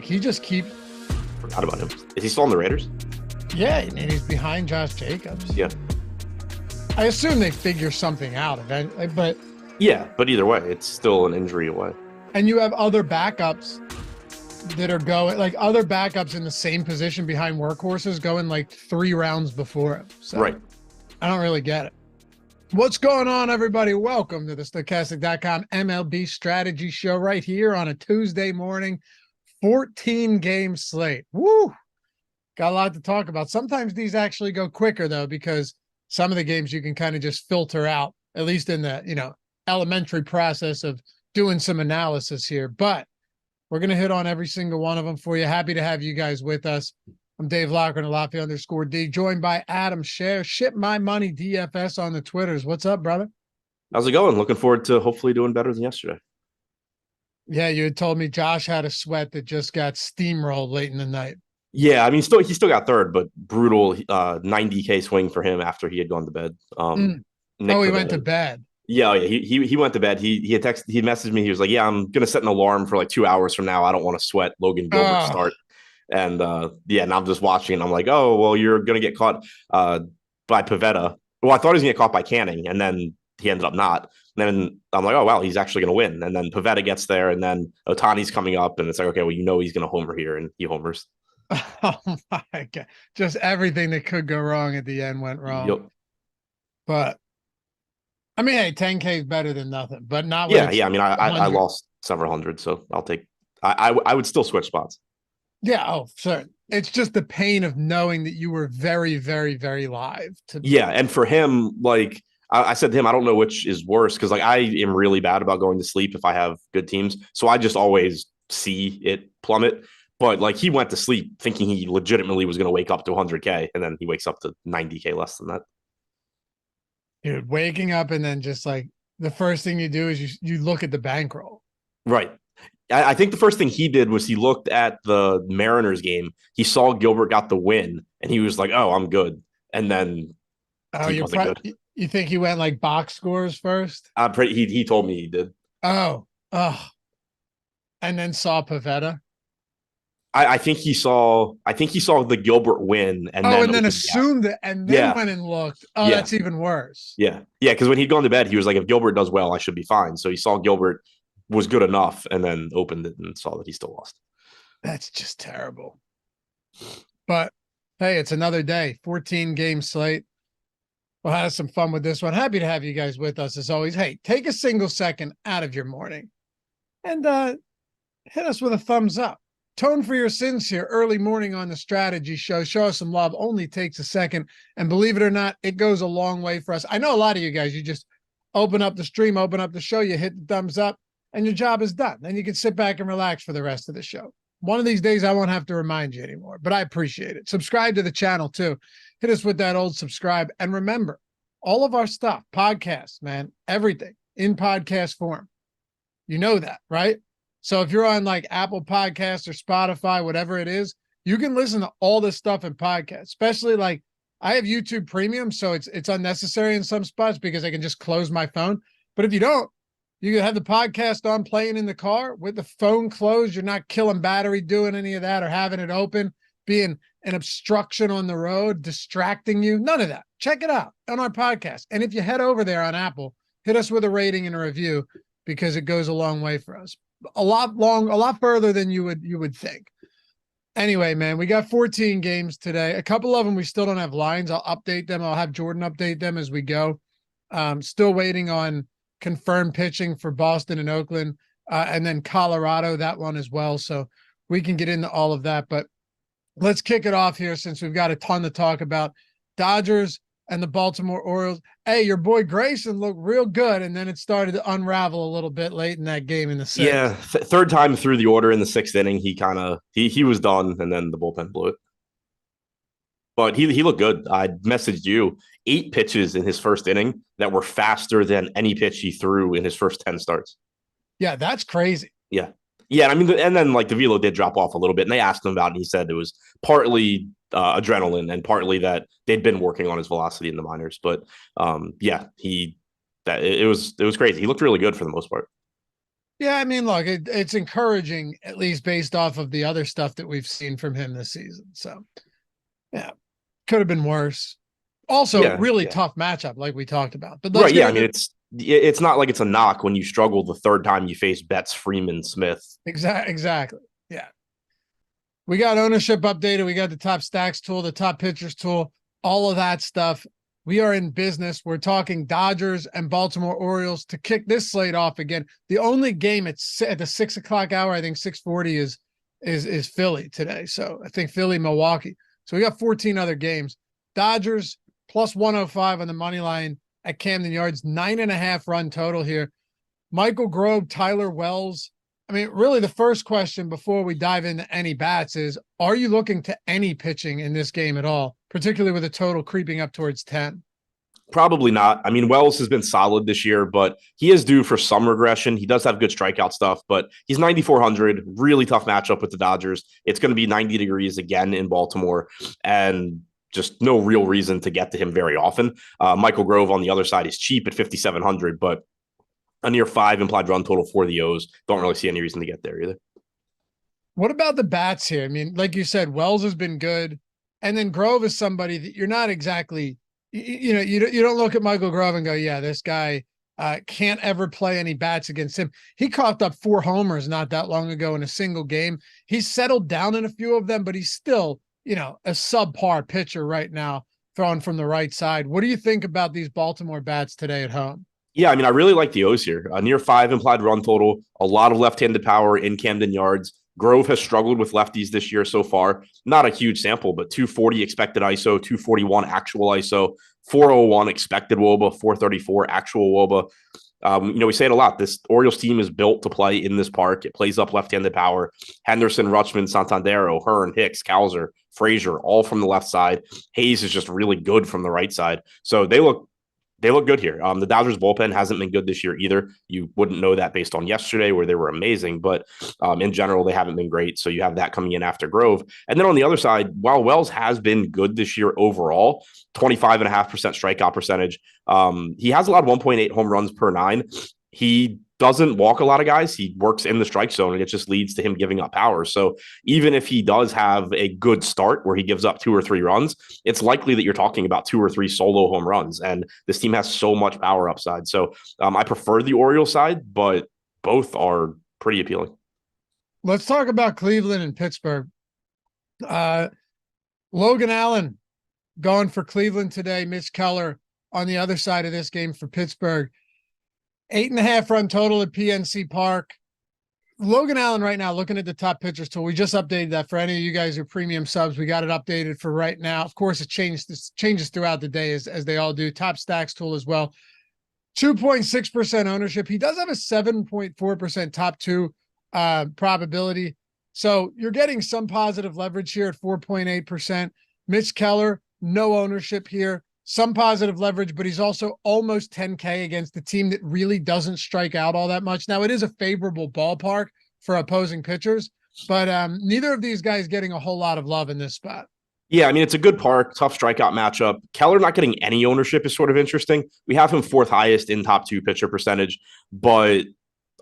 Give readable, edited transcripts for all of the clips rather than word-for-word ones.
he just keeps. Forgot about him. Is he still on the Raiders? Yeah, and he's behind Josh Jacobs. Yeah. I assume they figure something out eventually, but either way, it's still an injury away. And you have other backups that are going, like other backups in the same position behind workhorses going like 3 rounds before him. So Right. I don't really get it. What's going on, everybody? Welcome to the Stochastic.com MLB Strategy Show right here on a Tuesday morning, 14-game slate. Woo! Got a lot to talk about. Sometimes these actually go quicker, though, because some of the games you can kind of just filter out, at least in the, elementary process of doing some analysis here. But we're going to hit on every single one of them for you. Happy to have you guys with us. I'm Dave Loughran at Lafayette_D, joined by Adam Scherer. Ship My Money DFS on the Twitters. What's up, brother? How's it going? Looking forward to hopefully doing better than yesterday. Yeah, you had told me Josh had a sweat that just got steamrolled late in the night. Yeah, I mean, he still got third, but brutal 90K swing for him after he had gone to bed. He went to bed. Yeah, he went to bed. He messaged me. He was like, "Yeah, I'm gonna set an alarm for like 2 hours from now. I don't want to sweat Logan Gilbert start." And and I'm just watching, and I'm like, "Oh, well, you're gonna get caught by Pivetta." Well, I thought he was gonna get caught by Canning, and then he ended up not. And then I'm like, "Oh, wow, he's actually gonna win." And then Pivetta gets there, and then Ohtani's coming up, and it's like, "Okay, well, he's gonna homer here," and he homers. Oh my God. Just everything that could go wrong at the end went wrong. Yep. But I mean, hey, 10K is better than nothing, but not. Yeah. I mean, I lost several hundred, so I'll take. I would still switch spots. Yeah. Oh, sure. It's just the pain of knowing that you were very, very, very live. And for him, like I said to him, I don't know which is worse because like I am really bad about going to sleep if I have good teams, so I just always see it plummet. But like he went to sleep thinking he legitimately was going to wake up to 100K, and then he wakes up to 90K less than that. Dude, waking up and then just like the first thing you do is you look at the bankroll. Right. I think the first thing he did was he looked at the Mariners game. He saw Gilbert got the win, and he was like, "Oh, I'm good." And then he wasn't good. You think he went like box scores first? He told me he did. Oh, and then saw Pivetta. I think he saw the Gilbert win, and then assumed it, and then went and looked. Oh, that's even worse. Yeah, because when he'd gone to bed, he was like, "If Gilbert does well, I should be fine." So he saw Gilbert was good enough, and then opened it and saw that he still lost. That's just terrible. But hey, it's another day. 14-game slate. We'll have some fun with this one. Happy to have you guys with us as always. Hey, take a single second out of your morning and hit us with a thumbs up. Tone for your sins here early morning on the Strategy Show. Show us some love. Only takes a second. And believe it or not, it goes a long way for us. I know a lot of you guys, you just open up the stream, open up the show, you hit the thumbs up, and your job is done. Then you can sit back and relax for the rest of the show. One of these days, I won't have to remind you anymore, but I appreciate it. Subscribe to the channel, too. Hit us with that old subscribe. And remember, all of our stuff, podcasts, man, everything in podcast form. You know that, right? So if you're on like Apple Podcasts or Spotify, whatever it is, you can listen to all this stuff in podcasts, especially like I have YouTube Premium, so it's unnecessary in some spots because I can just close my phone. But if you don't, you can have the podcast on playing in the car with the phone closed. You're not killing battery doing any of that or having it open, being an obstruction on the road, distracting you. None of that. Check it out on our podcast. And if you head over there on Apple, hit us with a rating and a review because it goes a long way for us. A lot further than you would think. Anyway, man, we got 14 games today. A couple of them we still don't have lines. I'll update them. I'll have Jordan update them as we go. Still waiting on confirmed pitching for Boston and Oakland, and then Colorado, that one as well. So we can get into all of that. But let's kick it off here since we've got a ton to talk about. Dodgers and the Baltimore Orioles. Hey, your boy Grayson looked real good, and then it started to unravel a little bit late in that game in the sixth. Yeah, third time through the order in the sixth inning, he was done, and then the bullpen blew it. But he looked good. I messaged you 8 pitches in his first inning that were faster than any pitch he threw in his first 10 starts. Yeah, that's crazy. Yeah. I mean, and then like the velo did drop off a little bit, and they asked him about it, and he said it was partly adrenaline and partly that they'd been working on his velocity in the minors. But it was crazy. He looked really good for the most part. Yeah, I mean, look, it's encouraging, at least based off of the other stuff that we've seen from him this season. So, yeah, could have been worse. Also, Yeah, really yeah. tough matchup, like we talked about. But let's Right. get Yeah. I mean, into it's not like it's a knock when you struggle the third time you face Betts, Freeman, Smith. exactly. Yeah, we got ownership updated. We got the top stacks tool, the top pitchers tool, all of that stuff. We are in business. We're talking Dodgers and Baltimore Orioles to kick this slate off again. The only game at the 6 o'clock hour, I think 6:40 is Philly today. So I think Philly, Milwaukee. So we got 14 other games. Dodgers plus 105 on the money line at Camden Yards, 9.5 run total here. Michael Grove, Tyler Wells. I mean, really, the first question before we dive into any bats is, are you looking to any pitching in this game at all, particularly with a total creeping up towards 10? Probably not. I mean, Wells has been solid this year, but he is due for some regression. He does have good strikeout stuff, but he's 9,400. Really tough matchup with the Dodgers. It's going to be 90 degrees again in Baltimore, and just no real reason to get to him very often. Michael Grove on the other side is cheap at 5,700, but a near 5 implied run total for the O's. Don't really see any reason to get there either. What about the bats here? I mean, like you said, Wells has been good, and then Grove is somebody that you're not exactly, you don't look at Michael Grove and go, yeah, this guy can't ever play any bats against him. He coughed up 4 homers not that long ago in a single game. He's settled down in a few of them, but he's still, a subpar pitcher right now, throwing from the right side. What do you think about these Baltimore bats today at home? Yeah, I mean, I really like the O's here. A near 5 implied run total, a lot of left-handed power in Camden Yards. Grove has struggled with lefties this year so far. Not a huge sample, but 240 expected ISO, 241 actual ISO, 401 expected WOBA, 434 actual WOBA. We say it a lot. This Orioles team is built to play in this park. It plays up left-handed power. Henderson, Rutschman, Santander, O'Hearn, Hicks, Kowser, Frazier, all from the left side. Hayes is just really good from the right side. So they look good here. The Dodgers bullpen hasn't been good this year either. You wouldn't know that based on yesterday where they were amazing, but in general, they haven't been great. So you have that coming in after Grove. And then on the other side, while Wells has been good this year overall, 25.5% strikeout percentage. He has allowed 1.8 home runs per 9. He doesn't walk a lot of guys. He works in the strike zone, and it just leads to him giving up power. So even if he does have a good start where he gives up 2 or 3 runs, it's likely that you're talking about 2 or 3 solo home runs. And this team has so much power upside. So I prefer the Orioles side, but both are pretty appealing. Let's talk about Cleveland and Pittsburgh. Logan Allen going for Cleveland today. Mitch Keller on the other side of this game for Pittsburgh. 8.5 run total at PNC Park. Logan Allen right now, looking at the top pitchers tool. We just updated that for any of you guys who are premium subs. We got it updated for right now. Of course, it changes throughout the day as they all do. Top stacks tool as well. 2.6% ownership. He does have a 7.4% top 2 probability. So you're getting some positive leverage here at 4.8%. Mitch Keller, no ownership here. Some positive leverage, but he's also almost 10K against the team that really doesn't strike out all that much. Now, it is a favorable ballpark for opposing pitchers, but neither of these guys getting a whole lot of love in this spot. Yeah, I mean, it's a good park, tough strikeout matchup. Keller not getting any ownership is sort of interesting. We have him 4th highest in top 2 pitcher percentage, but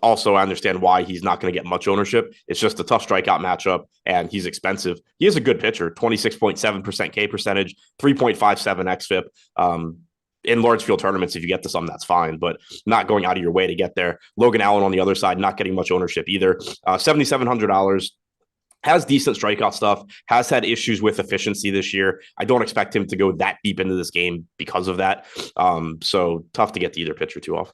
also I understand why he's not going to get much ownership. It's just a tough strikeout matchup, and he's expensive. He is a good pitcher, 26.7% K percentage, 3.57 xFIP. In large field tournaments, if you get to some, that's fine, but not going out of your way to get there. Logan Allen on the other side, not getting much ownership either. $7,700. Has decent strikeout stuff, has had issues with efficiency this year. I don't expect him to go that deep into this game because of that. So tough to get to either pitcher too often.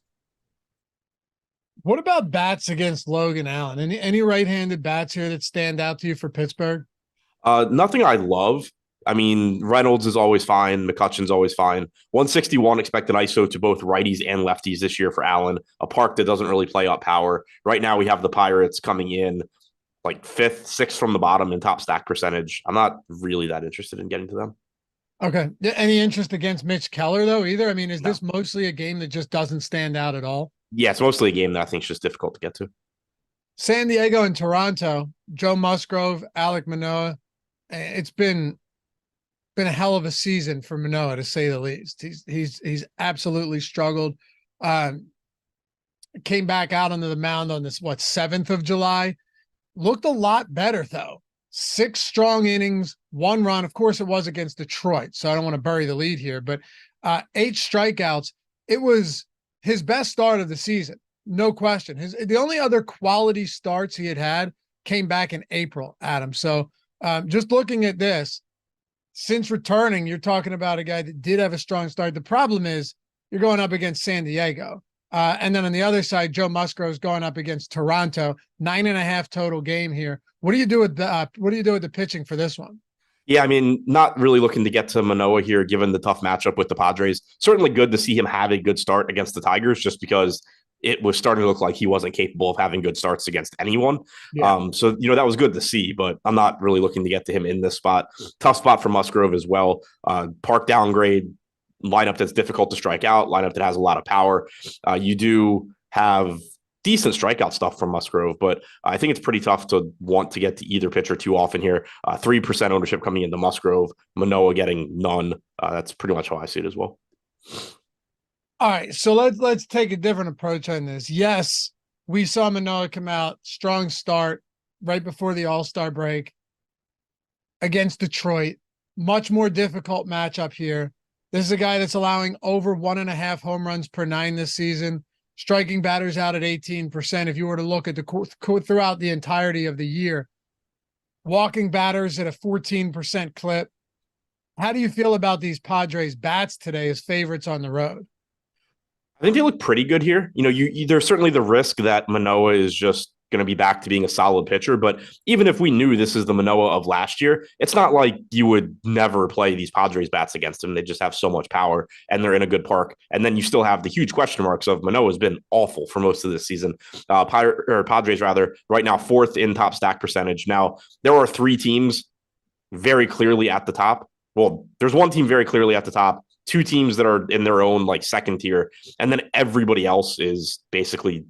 What about bats against Logan Allen? Any right-handed bats here that stand out to you for Pittsburgh? Nothing I love. I mean, Reynolds is always fine. McCutchen's always fine. 161 expected ISO to both righties and lefties this year for Allen, a park that doesn't really play up power. Right now we have the Pirates coming in like 5th, 6th from the bottom in top stack percentage. I'm not really that interested in getting to them. Okay. Any interest against Mitch Keller, though, either? I mean, is No. this mostly a game that just doesn't stand out at all? Yeah, it's mostly a game that I think is just difficult to get to. San Diego and Toronto, Joe Musgrove, Alek Manoah. It's been a hell of a season for Manoah, to say the least. He's absolutely struggled. came back out onto the mound on this, 7th of July. Looked a lot better, though. 6 strong innings, 1 run. Of course, it was against Detroit, so I don't want to bury the lead here, but 8 strikeouts. It was his best start of the season, no question. The only other quality starts he had came back in April, Adam. So just looking at this, since returning, you're talking about a guy that did have a strong start. The problem is you're going up against San Diego. And then on the other side, Joe Musgrove's going up against Toronto. 9.5 total game here. What do you do with the pitching for this one? Yeah, I mean, not really looking to get to Manoah here, given the tough matchup with the Padres. Certainly good to see him have a good start against the Tigers, just because it was starting to look like he wasn't capable of having good starts against anyone. Yeah. So, that was good to see, but I'm not really looking to get to him in this spot. Tough spot for Musgrove as well. Park downgrade, lineup that's difficult to strike out, lineup that has a lot of power. You do have decent strikeout stuff from Musgrove, but I think it's pretty tough to want to get to either pitcher too often here. 3% ownership coming into Musgrove, Manoah getting none. That's pretty much how I see it as well. All right, so let's take a different approach on this. Yes, we saw Manoah come out, strong start right before the All-Star break against Detroit. Much more difficult matchup here. This is a guy that's allowing over 1.5 home runs per 9 this season, striking batters out at 18%. If you were to look at throughout the entirety of the year, walking batters at a 14% clip. How do you feel about these Padres bats today as favorites on the road? I think they look pretty good here. There's certainly the risk that Manoah is just going to be back to being a solid pitcher. But even if we knew this is the Manoah of last year, it's not like you would never play these Padres bats against him. They just have so much power and they're in a good park. And then you still have the huge question marks of Manoah's been awful for most of this season. Padres rather, right now, 4th in top stack percentage. Now, there are 3 teams very clearly at the top. Well, there's one team very clearly at the top, 2 teams that are in their own second tier, and then everybody else is basically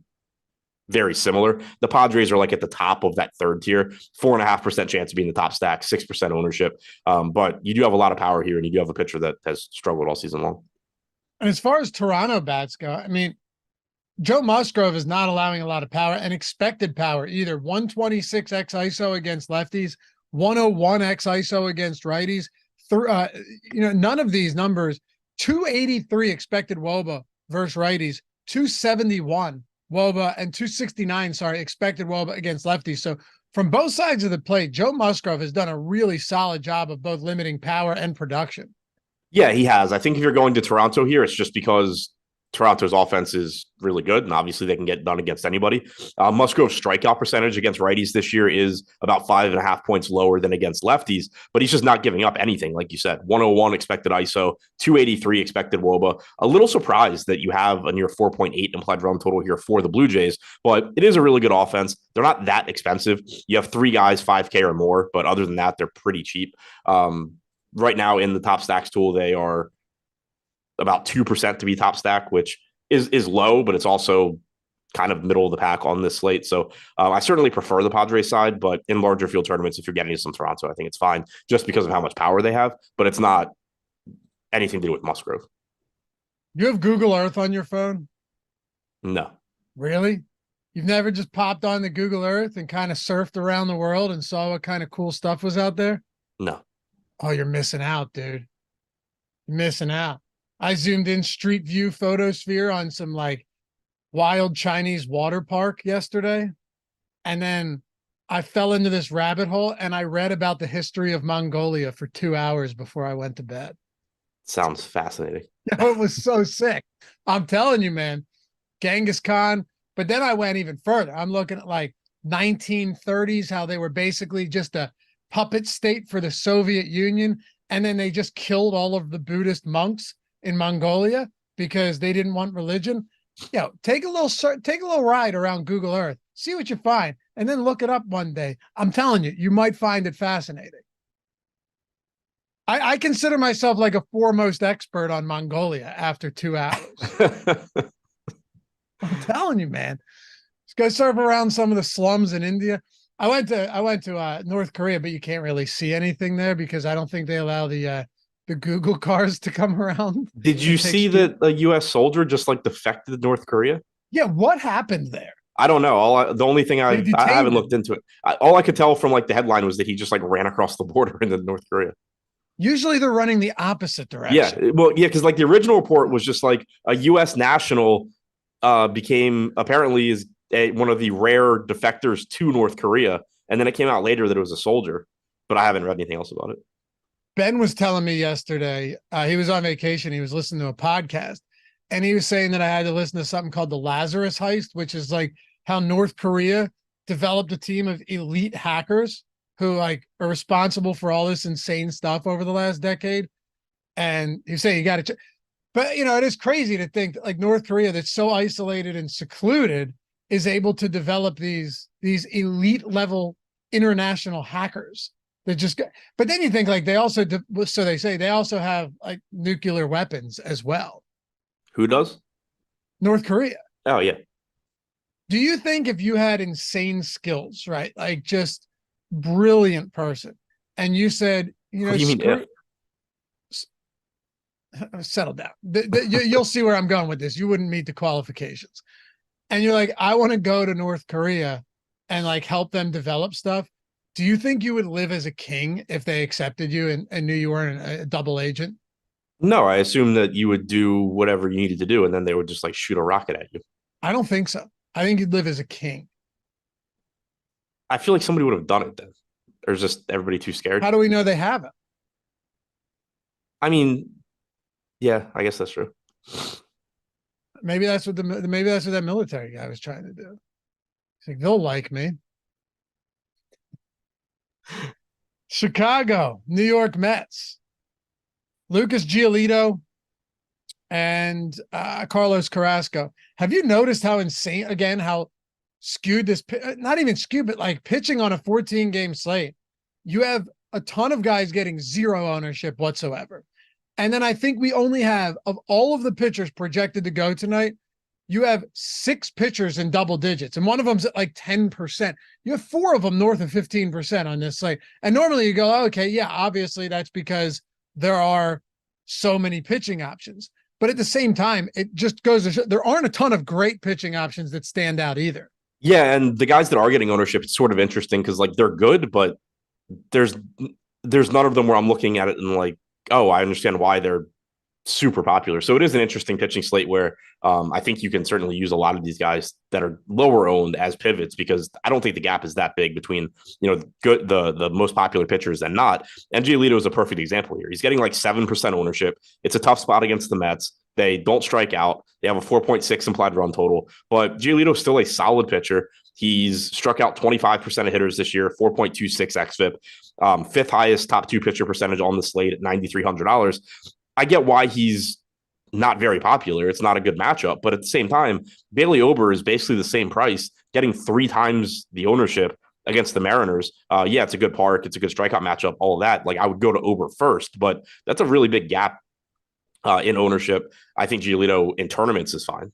very similar. The Padres are at the top of that 3rd tier, 4.5% chance of being the top stack, 6% ownership. But you do have a lot of power here, and you do have a pitcher that has struggled all season long. And as far as Toronto bats go, I mean, Joe Musgrove is not allowing a lot of power and expected power either. 126 x ISO against lefties, 101 x ISO against righties. None of these numbers. 283 expected WOBA versus righties, 271 WOBA and 269 expected WOBA against lefties. So from both sides of the plate, Joe Musgrove has done a really solid job of both limiting power and production. Yeah, he has. I think if you're going to Toronto here, it's just because Toronto's offense is really good, and obviously they can get done against anybody. Musgrove's strikeout percentage against righties this year is about 5.5 points lower than against lefties, but he's just not giving up anything. Like you said, 101 expected ISO, 283 expected WOBA. A little surprised that you have a near 4.8 implied run total here for the Blue Jays, but it is a really good offense. They're not that expensive. You have 3 guys, 5K or more, but other than that, they're pretty cheap. Right now in the top stacks tool, they are about 2% to be top stack, which is low, but it's also kind of middle of the pack on this slate. So I certainly prefer the Padres side, but in larger field tournaments, if you're getting to some Toronto, I think it's fine just because of how much power they have, but it's not anything to do with Musgrove. You have Google Earth on your phone? No. Really? You've never just popped on the Google Earth and kind of surfed around the world and saw what kind of cool stuff was out there? No. Oh, you're missing out, dude. You're missing out. I zoomed in Street View Photosphere on some wild Chinese water park yesterday. And then I fell into this rabbit hole and I read about the history of Mongolia for 2 hours before I went to bed. Sounds fascinating. It was so sick. I'm telling you, man, Genghis Khan. But then I went even further. I'm looking at 1930s, how they were basically just a puppet state for the Soviet Union. And then they just killed all of the Buddhist monks in Mongolia because they didn't want religion. Take a little ride around Google Earth, see what you find, and then look it up one day. I'm telling you, you might find it fascinating. I consider myself a foremost expert on Mongolia after 2 hours. I'm telling you, man. Let's go surf around some of the slums in India. I went to North Korea, but you can't really see anything there because I don't think they allow the Google cars to come around. Did you see that a U.S. soldier just defected to North Korea? Yeah, what happened there? I don't know. The only thing I haven't looked into it. All I could tell from like the headline was that he just like ran across the border into North Korea. Usually they're running the opposite direction. Yeah, well, yeah, because like the original report was just like a U.S. national became apparently is one of the rare defectors to North Korea, and then it came out later that it was a soldier, but I haven't read anything else about it. Ben was telling me yesterday, he was on vacation, he was listening to a podcast, and he was saying that I had to listen to something called the Lazarus Heist, which is like how North Korea developed a team of elite hackers who like are responsible for all this insane stuff over the last decade. And you say you got to, but you know, it is crazy to think that like North Korea, that's so isolated and secluded, is able to develop these elite level international hackers that just go, but then you think like they also, so they say they also have like nuclear weapons as well. Who does? North Korea. Oh, yeah. Do you think if you had insane skills, right? Like just brilliant person, and you said, you know, What do you mean settle down. You'll see where I'm going with this. You wouldn't meet the qualifications. And you're like, I want to go to North Korea and like help them develop stuff. Do you think you would live as a king if they accepted you and knew you weren't a double agent? No, I assume that you would do whatever you needed to do, and then they would just like shoot a rocket at you. I don't think so. I think you'd live as a king. I feel like somebody would have done it then. Or is just everybody too scared? How do we know they haven't? I mean, yeah, I guess that's true. Maybe that's what maybe that's what that military guy was trying to do. He's like, they'll like me. Chicago, New York Mets. Lucas Giolito and Carlos Carrasco. Have you noticed how insane, again, how skewed this, not even skewed, but like pitching on a 14-game slate? You have a ton of guys getting zero ownership whatsoever. And then I think we only have, of all of the pitchers projected to go tonight, you have 6 pitchers in double digits, and one of them's at like 10%. You have 4 of them north of 15% on this slate. And normally you go, oh, okay, yeah, obviously that's because there are so many pitching options. But at the same time, it just goes to show there aren't a ton of great pitching options that stand out either. Yeah, and the guys that are getting ownership, it's sort of interesting because like they're good, but there's none of them where I'm looking at it and like, oh, I understand why they're super popular. So it is an interesting pitching slate where I think you can certainly use a lot of these guys that are lower owned as pivots, because I don't think the gap is that big between, you know, good the most popular pitchers and not. And Giolito is a perfect example here. He's getting like 7% ownership. It's a tough spot against the Mets. They don't strike out. They have a 4.6 implied run total, but Giolito is still a solid pitcher. He's struck out 25% of hitters this year, 4.26 xFIP, 5th highest top 2 pitcher percentage on the slate at $9,300. I get why he's not very popular. It's not a good matchup, but at the same time, Bailey Ober is basically the same price, getting 3 times the ownership against the Mariners. Yeah, it's a good park. It's a good strikeout matchup, all of that. Like I would go to Ober first, but that's a really big gap in ownership. I think Giolito in tournaments is fine.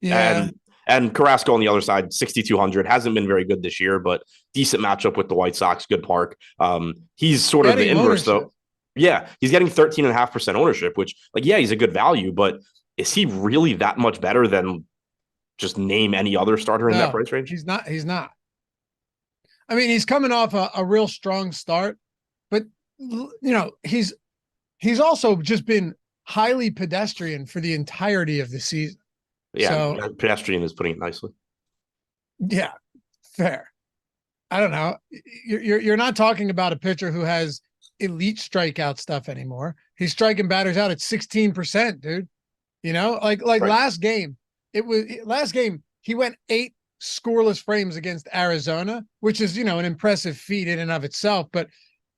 Yeah. And Carrasco on the other side, 6,200, hasn't been very good this year, but decent matchup with the White Sox, good park. He's sort of the inverse, though. Yeah, he's getting 13.5% ownership, which, like, yeah, he's a good value, but is he really that much better than just name any other starter in that price range? He's not. He's not. I mean, he's coming off a real strong start, but, you know, he's also just been highly pedestrian for the entirety of the season. Yeah, so, pedestrian is putting it nicely. Yeah, fair. I don't know. You're not talking about a pitcher who has elite strikeout stuff anymore. He's striking batters out at 16%, dude. You know, like right. last game he went 8 scoreless frames against Arizona, which is, you know, an impressive feat in and of itself, but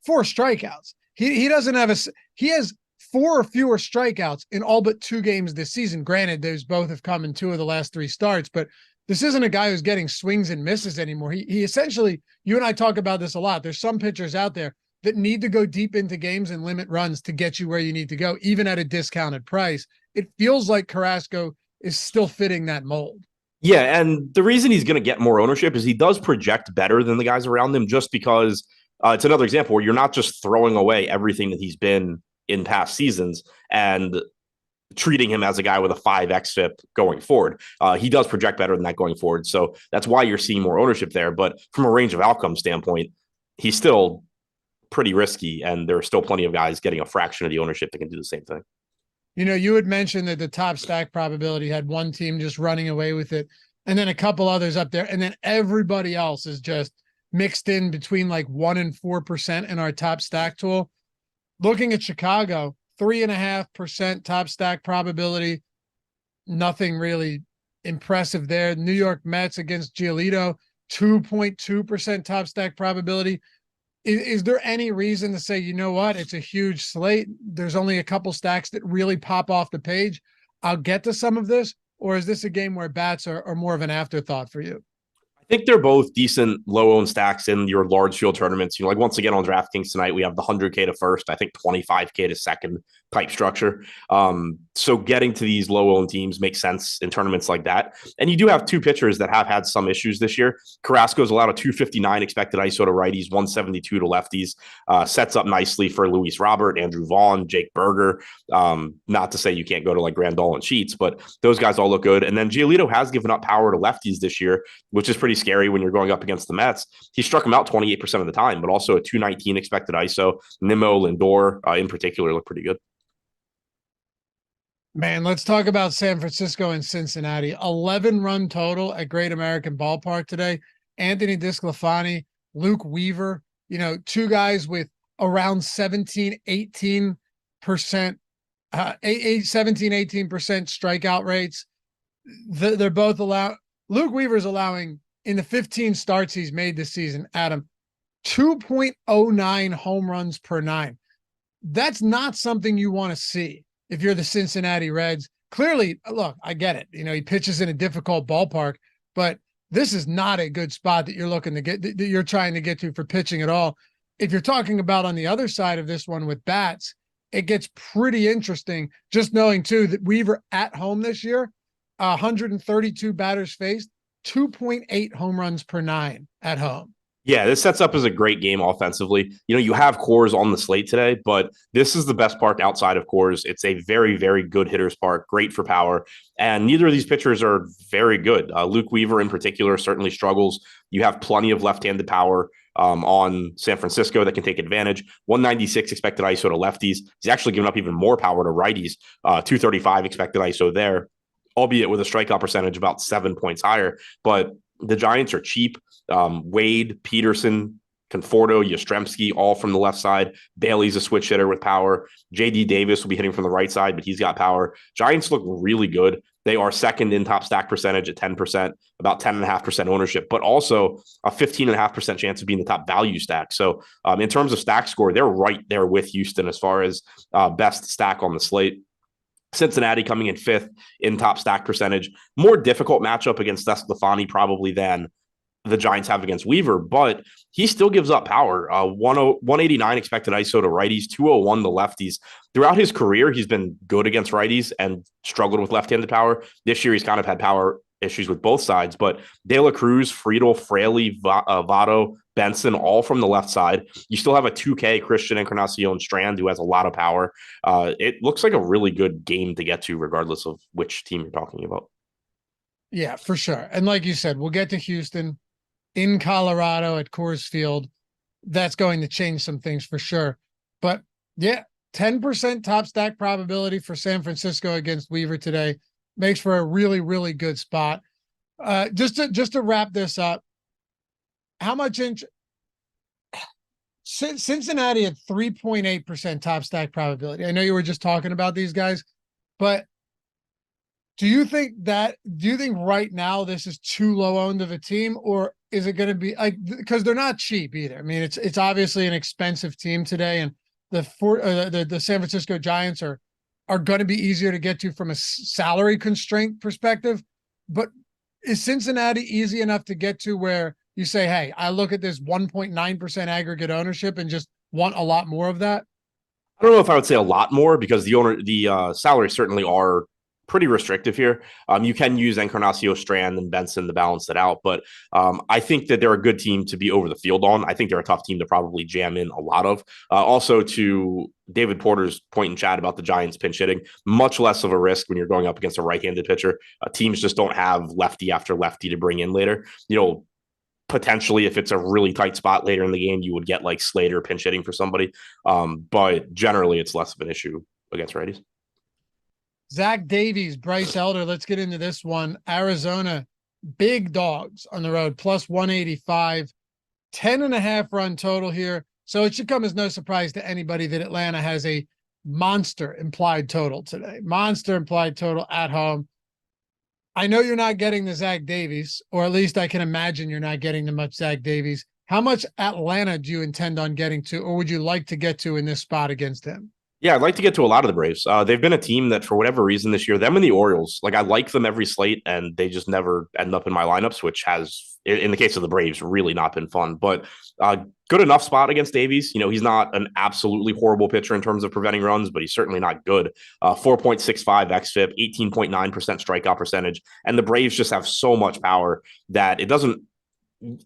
4 strikeouts. He doesn't have he has 4 or fewer strikeouts in all but 2 games this season. Granted, those both have come in 2 of the last 3 starts, but this isn't a guy who's getting swings and misses anymore. He essentially, you and I talk about this a lot. There's some pitchers out there that need to go deep into games and limit runs to get you where you need to go, even at a discounted price. It feels like Carrasco is still fitting that mold. Yeah, and the reason he's going to get more ownership is he does project better than the guys around him, just because it's another example where you're not just throwing away everything that he's been in past seasons. And treating him as a guy with a 5x FIP going forward. He does project better than that going forward. So that's why you're seeing more ownership there. But from a range of outcome standpoint, he's still pretty risky, and there are still plenty of guys getting a fraction of the ownership that can do the same thing. You know, you had mentioned that the top stack probability had one team just running away with it, and then a couple others up there, and then everybody else is just mixed in between like 1% and 4% in our top stack tool. Looking at Chicago, 3.5% top stack probability. Nothing really impressive there. New York Mets against Giolito, 2.2% top stack probability. Is there any reason to say, you know what, it's a huge slate, there's only a couple stacks that really pop off the page, I'll get to some of this? Or is this a game where bats are more of an afterthought for you? I think they're both decent low-owned stacks in your large field tournaments. You know, like once again on DraftKings tonight, we have the 100K to first, I think 25K to second type structure. So getting to these low-owned teams makes sense in tournaments like that. And you do have two pitchers that have had some issues this year. Carrasco's allowed a 259 expected ISO to righties, 172 to lefties. Sets up nicely for Luis Robert, Andrew Vaughn, Jake Berger. Not to say you can't go to like Grandal and Sheets, but those guys all look good. And then Giolito has given up power to lefties this year, which is pretty scary when you're going up against the Mets. He struck him out 28% of the time, but also a 219 expected ISO. Nimmo, Lindor in particular look pretty good. Man, let's talk about San Francisco and Cincinnati. 11-run total at Great American Ballpark today. Anthony DeSclafani, Luke Weaver, you know, two guys with around 17, 18% strikeout rates. They're both allowed. Luke Weaver's allowing, in the 15 starts he's made this season, Adam, 2.09 home runs per 9. That's not something you want to see if you're the Cincinnati Reds. Clearly, look, I get it. You know, he pitches in a difficult ballpark, but this is not a good spot that you're looking to get, that you're trying to get to for pitching at all. If you're talking about on the other side of this one with bats, it gets pretty interesting. Just knowing too that Weaver at home this year, 132 batters faced, 2.8 home runs per 9 at home. Yeah, this sets up as a great game offensively. You know, you have Coors on the slate today, but this is the best park outside of Coors. It's a very, very good hitter's park, great for power. And neither of these pitchers are very good. Luke Weaver in particular certainly struggles. You have plenty of left-handed power on San Francisco that can take advantage. 196 expected ISO to lefties. He's actually given up even more power to righties. 235 expected ISO there, albeit with a strikeout percentage about 7 points higher. But the Giants are cheap. Wade, Peterson, Conforto, Yastrzemski, all from the left side. Bailey's a switch hitter with power. JD Davis will be hitting from the right side, but he's got power. Giants look really good. They are second in top stack percentage at 10%, about 10.5% ownership, but also a 15.5% chance of being the top value stack. So in terms of stack score, they're right there with Houston as far as best stack on the slate. Cincinnati coming in 5th in top stack percentage. More difficult matchup against DeSclafani probably than the Giants have against Weaver, but he still gives up power. 189 expected ISO to righties, 201 to lefties. Throughout his career, he's been good against righties and struggled with left-handed power. This year, he's kind of had power issues with both sides, but De La Cruz, Friedel, Fraley, Votto, Benson, all from the left side. You still have a 2K Christian Encarnacion Strand who has a lot of power. It looks like a really good game to get to regardless of which team you're talking about. Yeah, for sure. And like you said, we'll get to Houston in Colorado at Coors Field. That's going to change some things for sure. But yeah, 10% top stack probability for San Francisco against Weaver today makes for a really, really good spot. Just to wrap this up, how much Cincinnati at 3.8% top stack probability. I know you were just talking about these guys, but do you think right now this is too low owned of a team, or is it going to be like, because they're not cheap either? I mean, it's obviously an expensive team today, and the San Francisco Giants are going to be easier to get to from a salary constraint perspective. But is Cincinnati easy enough to get to where you say, hey, I look at this 1.9% aggregate ownership and just want a lot more of that? I don't know if I would say a lot more, because the salaries certainly are pretty restrictive here. You can use Encarnacion, Strand, and Benson to balance it out, but I think that they're a good team to be over the field on. I think they're a tough team to probably jam in a lot of. Also, to David Porter's point in chat about the Giants pinch hitting, much less of a risk when you're going up against a right-handed pitcher. Teams just don't have lefty after lefty to bring in later. Potentially, if it's a really tight spot later in the game, you would get like Slater pinch hitting for somebody. But generally, it's less of an issue against righties. Zach Davies, Bryce Elder. Let's get into this one. Arizona, big dogs on the road, plus 185, 10.5 run total here. So it should come as no surprise to anybody that Atlanta has a monster implied total today. Monster implied total at home. I know you're not getting the Zach Davies, or at least I can imagine you're not getting the much Zach Davies. How much Atlanta do you intend on getting to, or would you like to get to in this spot against him? Yeah, I'd like to get to a lot of the Braves. They've been a team that, for whatever reason this year, them and the Orioles, like I like them every slate, and they just never end up in my lineups, which has, in the case of the Braves, really not been fun. But good enough spot against Davies. He's not an absolutely horrible pitcher in terms of preventing runs, but he's certainly not good. 4.65 xFIP, 18.9% strikeout percentage, and the Braves just have so much power that it doesn't.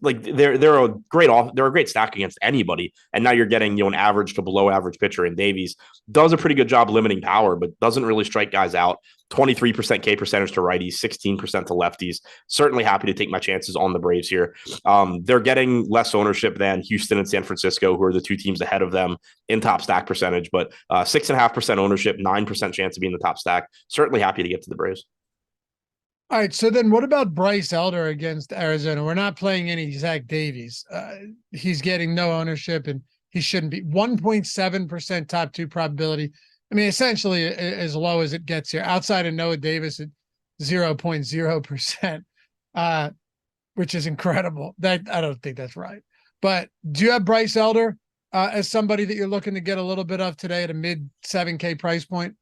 Like they're a great stack against anybody, and now you're getting an average to below average pitcher in Davies. Does a pretty good job limiting power, but doesn't really strike guys out. 23% K percentage to righties, 16% to lefties. Certainly happy to take my chances on the Braves here. They're getting less ownership than Houston and San Francisco, who are the two teams ahead of them in top stack percentage, but 6.5% ownership, 9% chance to be in the top stack. Certainly happy to get to the Braves. All right, so then what about Bryce Elder against Arizona? We're not playing any Zach Davies. He's getting no ownership, and he shouldn't be. 1.7% top two probability. I mean, essentially as low as it gets here. Outside of Noah Davis at 0.0%, which is incredible. That I don't think that's right. But do you have Bryce Elder as somebody that you're looking to get a little bit of today at a mid 7K price point?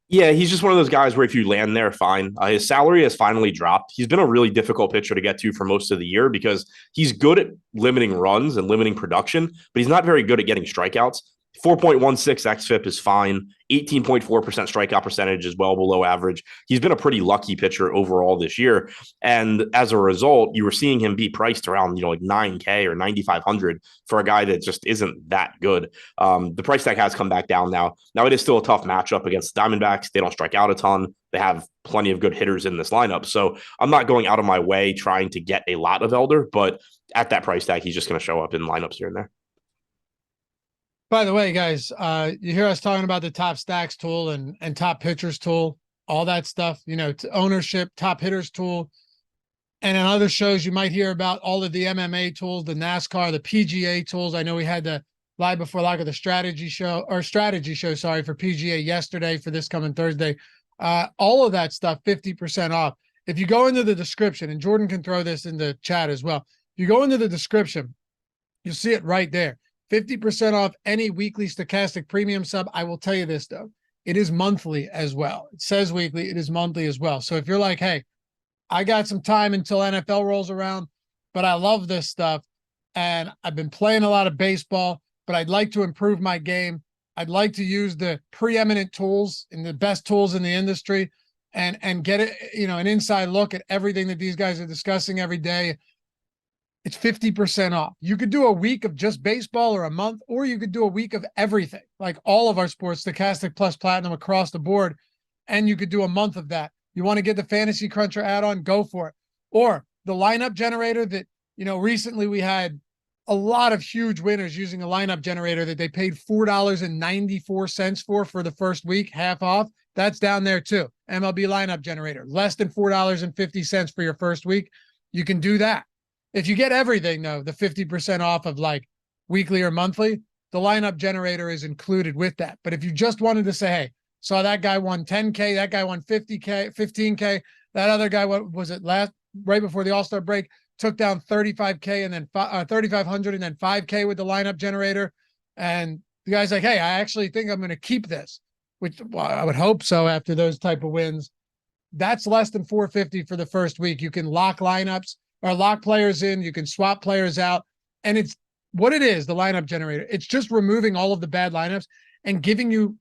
Yeah, he's just one of those guys where if you land there, fine. His salary has finally dropped. He's been a really difficult pitcher to get to for most of the year because he's good at limiting runs and limiting production, but he's not very good at getting strikeouts. 4.16 xFIP is fine. 18.4% strikeout percentage is well below average. He's been a pretty lucky pitcher overall this year. And as a result, you were seeing him be priced around, like 9K or 9,500 for a guy that just isn't that good. The price tag has come back down now. Now it is still a tough matchup against the Diamondbacks. They don't strike out a ton. They have plenty of good hitters in this lineup. So I'm not going out of my way trying to get a lot of Elder, but at that price tag, he's just going to show up in lineups here and there. By the way, guys, you hear us talking about the top stacks tool and top pitchers tool, all that stuff, ownership, top hitters tool. And in other shows, you might hear about all of the MMA tools, the NASCAR, the PGA tools. I know we had the Live Before Lock of the strategy show for PGA yesterday for this coming Thursday. All of that stuff, 50% off. If you go into the description, and Jordan can throw this in the chat as well. If you go into the description, you'll see it right there. 50% off any weekly stochastic premium sub. I will tell you this, though. It is monthly as well. It says weekly. It is monthly as well. So if you're like, hey, I got some time until NFL rolls around, but I love this stuff, and I've been playing a lot of baseball, but I'd like to improve my game. I'd like to use the preeminent tools and the best tools in the industry and get it, an inside look at everything that these guys are discussing every day. It's 50% off. You could do a week of just baseball or a month, or you could do a week of everything, like all of our sports, stochastic plus platinum across the board. And you could do a month of that. You want to get the Fantasy Cruncher add-on, go for it. Or the lineup generator that, recently we had a lot of huge winners using a lineup generator that they paid $4.94 for the first week, half off. That's down there too. MLB lineup generator, less than $4.50 for your first week. You can do that. If you get everything, though, the 50% off of like weekly or monthly, the lineup generator is included with that. But if you just wanted to say, hey, saw that guy won 10K, that guy won 50K, 15K, that other guy, what was it, right before the All-Star break, took down 35K and then 3,500 and then 5K with the lineup generator. And the guy's like, hey, I actually think I'm going to keep this, which I would hope so after those type of wins. That's less than $450 for the first week. You can lock lineups or lock players in. You can swap players out. And it's what it is, the lineup generator. It's just removing all of the bad lineups and giving you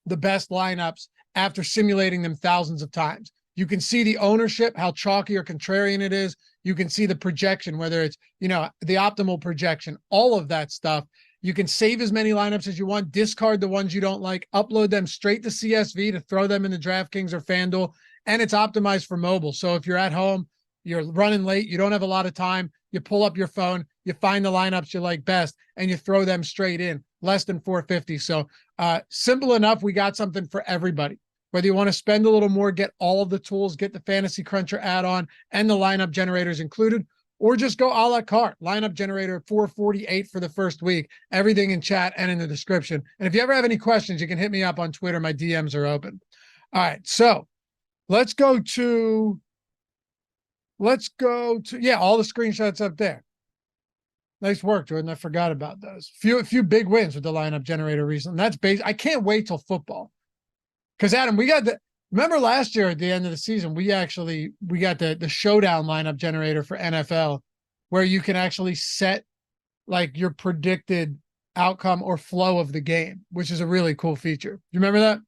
the best lineups after simulating them thousands of times. You can see the ownership, how chalky or contrarian it is. You can see the projection, whether it's, the optimal projection, all of that stuff. You can save as many lineups as you want, discard the ones you don't like, upload them straight to CSV to throw them into DraftKings or FanDuel, and it's optimized for mobile. So if you're at home, you're running late, you don't have a lot of time, you pull up your phone, you find the lineups you like best, and you throw them straight in, less than $4.50. So simple enough. We got something for everybody. Whether you want to spend a little more, get all of the tools, get the Fantasy Cruncher add-on and the lineup generators included, or just go a la carte. Lineup generator $4.48 for the first week. Everything in chat and in the description. And if you ever have any questions, you can hit me up on Twitter. My DMs are open. All right, so let's go to all the screenshots up there. Nice work, Jordan. I forgot about those. Few big wins with the lineup generator recently. That's I can't wait till football. Because Adam, remember last year at the end of the season, we got the showdown lineup generator for NFL, where you can actually set like your predicted outcome or flow of the game, which is a really cool feature. You remember that?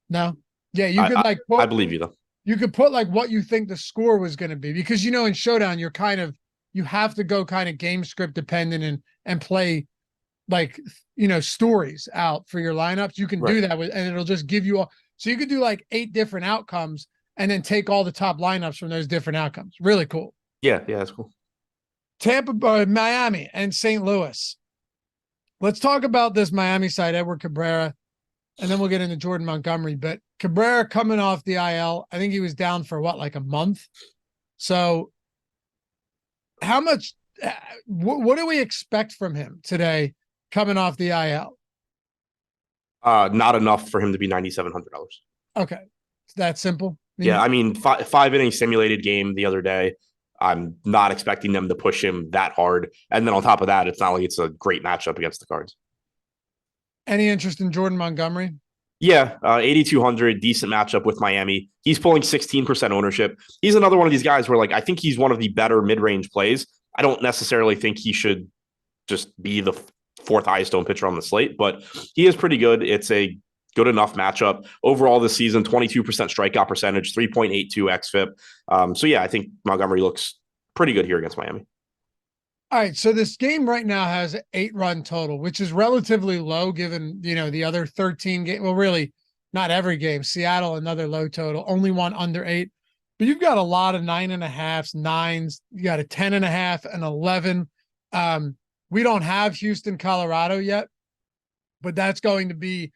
No. Yeah, you could I believe you though. You could put like what you think the score was going to be, because in showdown you have to go kind of game script dependent and play like stories out for your lineups. You can do that and it'll just give you so you could do like 8 different outcomes and then take all the top lineups from those different outcomes. Really cool. Yeah, that's cool. Miami and St. Louis. Let's talk about this Miami side, Edward Cabrera, and then we'll get into Jordan Montgomery. But Cabrera coming off the IL, I think he was down for like a month. So how much, what do we expect from him today coming off the IL? Not enough for him to be $9,700. Okay. It's that simple. Yeah. I mean, five inning simulated game the other day. I'm not expecting them to push him that hard. And then on top of that, it's not like it's a great matchup against the Cards. Any interest in Jordan Montgomery? Yeah, 8,200, decent matchup with Miami. He's pulling 16% ownership. He's another one of these guys where, I think he's one of the better mid-range plays. I don't necessarily think he should just be the 4th highest owned pitcher on the slate, but he is pretty good. It's a good enough matchup. Overall this season, 22% strikeout percentage, 3.82 xFIP. So yeah, I think Montgomery looks pretty good here against Miami. All right, so this game right now has an 8-run total, which is relatively low given, the other 13 games. Well, really, not every game. Seattle, another low total, only one under 8. But you've got a lot of 9.5s, 9s. You got a 10.5, an 11. We don't have Houston, Colorado yet, but that's going to be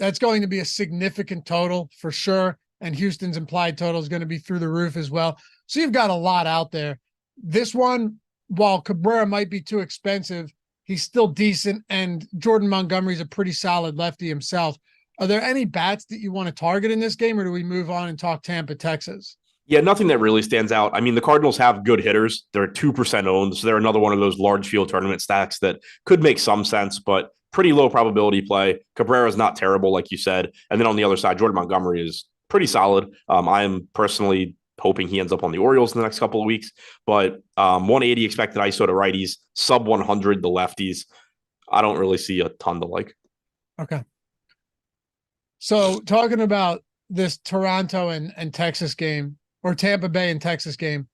a significant total for sure. And Houston's implied total is going to be through the roof as well. So you've got a lot out there. This one, while Cabrera might be too expensive, he's still decent, and Jordan Montgomery's a pretty solid lefty himself. Are there any bats that you want to target in this game, or do we move on and talk Tampa, Texas? Yeah, nothing that really stands out. I mean, the Cardinals have good hitters. They're 2% owned, so they're another one of those large field tournament stacks that could make some sense, but pretty low probability play. Cabrera's not terrible, like you said. And then on the other side, Jordan Montgomery is pretty solid. I am personally hoping he ends up on the Orioles in the next couple of weeks. But 180 expected ISO to righties, sub 100 the lefties. I don't really see a ton to like. Okay. So talking about this Toronto and Texas game, or Tampa Bay and Texas game,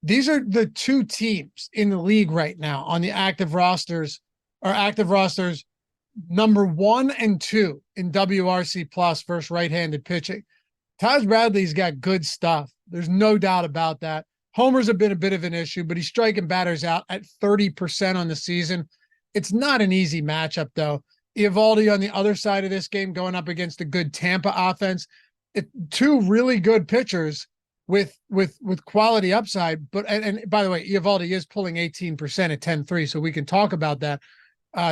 these are the 2 teams in the league right now on the active rosters number 1 and 2 in WRC plus versus right-handed pitching. Taj Bradley's got good stuff. There's no doubt about that. Homers have been a bit of an issue, but he's striking batters out at 30% on the season. It's not an easy matchup, though. Eovaldi on the other side of this game going up against a good Tampa offense. 2 really good pitchers with quality upside. But and by the way, Eovaldi is pulling 18% at 10.3, so we can talk about that.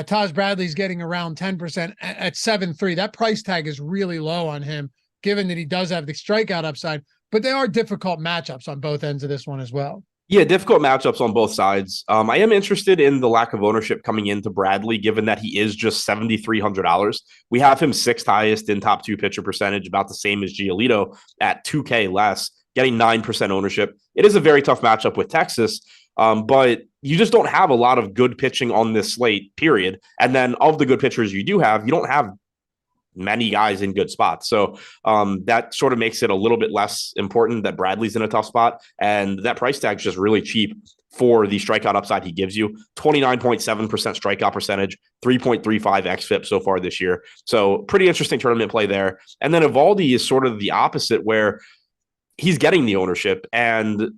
Taj Bradley's getting around 10% at 7.3. That price tag is really low on him, given that he does have the strikeout upside. But they are difficult matchups on both ends of this one as well. Yeah, difficult matchups on both sides. I am interested in the lack of ownership coming into Bradley, given that he is just $7,300. We have him 6th highest in top 2 pitcher percentage, about the same as Giolito at $2K less, getting 9% ownership. It is a very tough matchup with Texas, but you just don't have a lot of good pitching on this slate, period. And then of the good pitchers you do have, you don't have many guys in good spots. So that sort of makes it a little bit less important that Bradley's in a tough spot. And that price tag is just really cheap for the strikeout upside he gives you. 29.7% strikeout percentage, 3.35 xFIP so far this year. So pretty interesting tournament play there. And then Eovaldi is sort of the opposite, where he's getting the ownership, and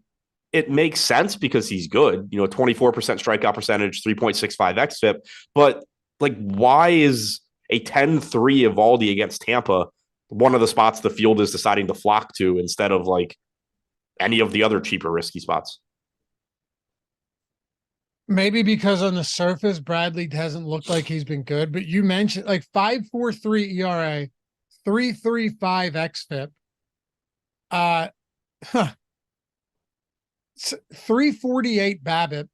it makes sense because he's good, 24% strikeout percentage, 3.65 xFIP. But like, why is a 10-3 Eovaldi against Tampa one of the spots the field is deciding to flock to instead of like any of the other cheaper risky spots? Maybe because on the surface, Bradley hasn't looked like he's been good, but you mentioned like 5.43 ERA, 3.35 xFIP, 348 BABIP,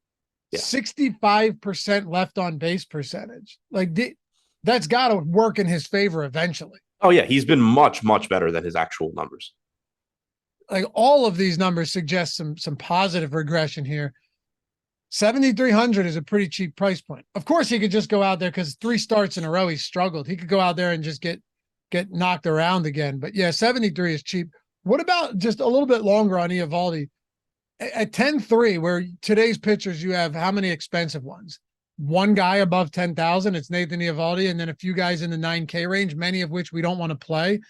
65% left on base percentage. Like that's got to work in his favor eventually. Oh yeah, he's been much, much better than his actual numbers. Like all of these numbers suggest some positive regression here. 7,300 is a pretty cheap price point. Of course, he could just go out there because 3 starts in a row he struggled. He could go out there and just get knocked around again. But yeah, 73 is cheap. What about just a little bit longer on Eovaldi? At 10-3, where today's pitchers, you have how many expensive ones? One guy above 10,000, it's Nathan Eovaldi, and then a few guys in the 9K range, many of which we don't want to play.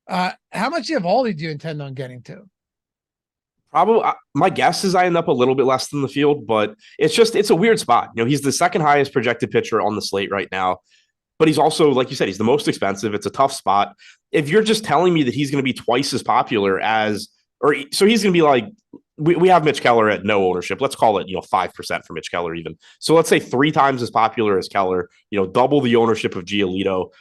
How much Eovaldi do you intend on getting to? Probably, my guess is I end up a little bit less than the field, but it's a weird spot. He's the second highest projected pitcher on the slate right now, but he's also, like you said, he's the most expensive. It's a tough spot. If you're just telling me that he's going to be twice as popular so he's going to be like, we have Mitch Keller at no ownership. Let's call it, 5% for Mitch Keller even. So let's say 3 times as popular as Keller, double the ownership of Giolito.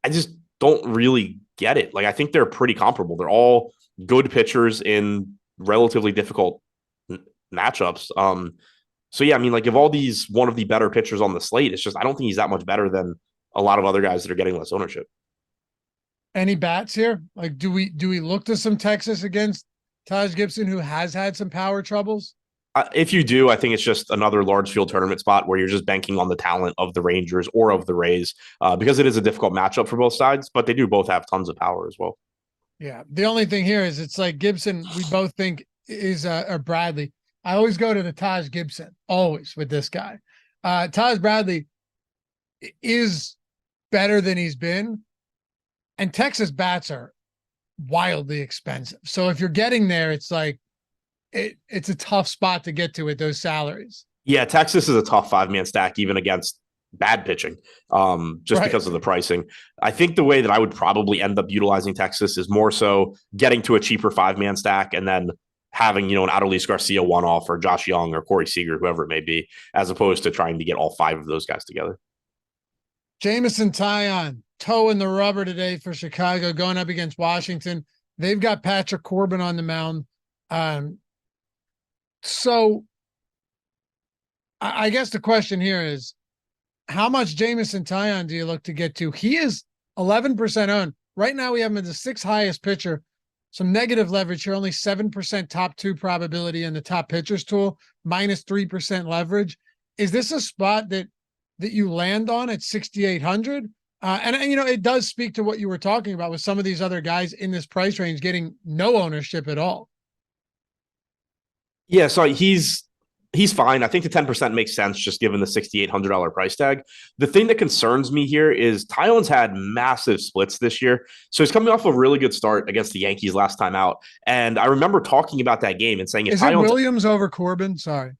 I just don't really get it. Like, I think they're pretty comparable. They're all good pitchers in relatively difficult matchups. So yeah, I mean, like, Eovaldi's one of the better pitchers on the slate. It's just, I don't think he's that much better than a lot of other guys that are getting less ownership. Any bats here? Like, do we look to some Texas against Taj Gibson, who has had some power troubles? If you do, I think it's just another large field tournament spot where you're just banking on the talent of the Rangers or of the Rays, because it is a difficult matchup for both sides, but they do both have tons of power as well. Yeah. The only thing here is it's like Gibson, we both think is or Bradley. I always go to the Taj Gibson, always with this guy. Taj Bradley is better than he's been, and Texas bats are wildly expensive. So if you're getting there, it's like it's a tough spot to get to at those salaries. Yeah, Texas is a tough 5-man stack even against bad pitching, just because of the pricing. I think the way that I would probably end up utilizing Texas is more so getting to a cheaper 5-man stack and then having, an Adolis Garcia one-off or Josh Young or Corey Seager, whoever it may be, as opposed to trying to get all 5 of those guys together. Jameson Taillon, toe in the rubber today for Chicago, going up against Washington. They've got Patrick Corbin on the mound. So I guess the question here is, how much Jameson Taillon do you look to get to? He is 11% owned. Right now we have him as the 6th highest pitcher. Some negative leverage here, only 7% top 2 probability in the top pitchers tool, minus 3% leverage. Is this a spot that you land on at 6,800? And it does speak to what you were talking about with some of these other guys in this price range getting no ownership at all. Yeah, so he's fine. I think the 10% makes sense just given the $6,800 price tag. The thing that concerns me here is Taillon's had massive splits this year. So he's coming off a really good start against the Yankees last time out. And I remember talking about that game and saying, is it Williams over Corbin? Sorry.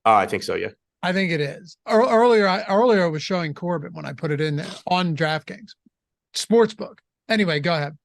I think so, yeah. I think it is. Earlier I was showing Corbin when I put it in there on DraftKings Sportsbook. Anyway, go ahead.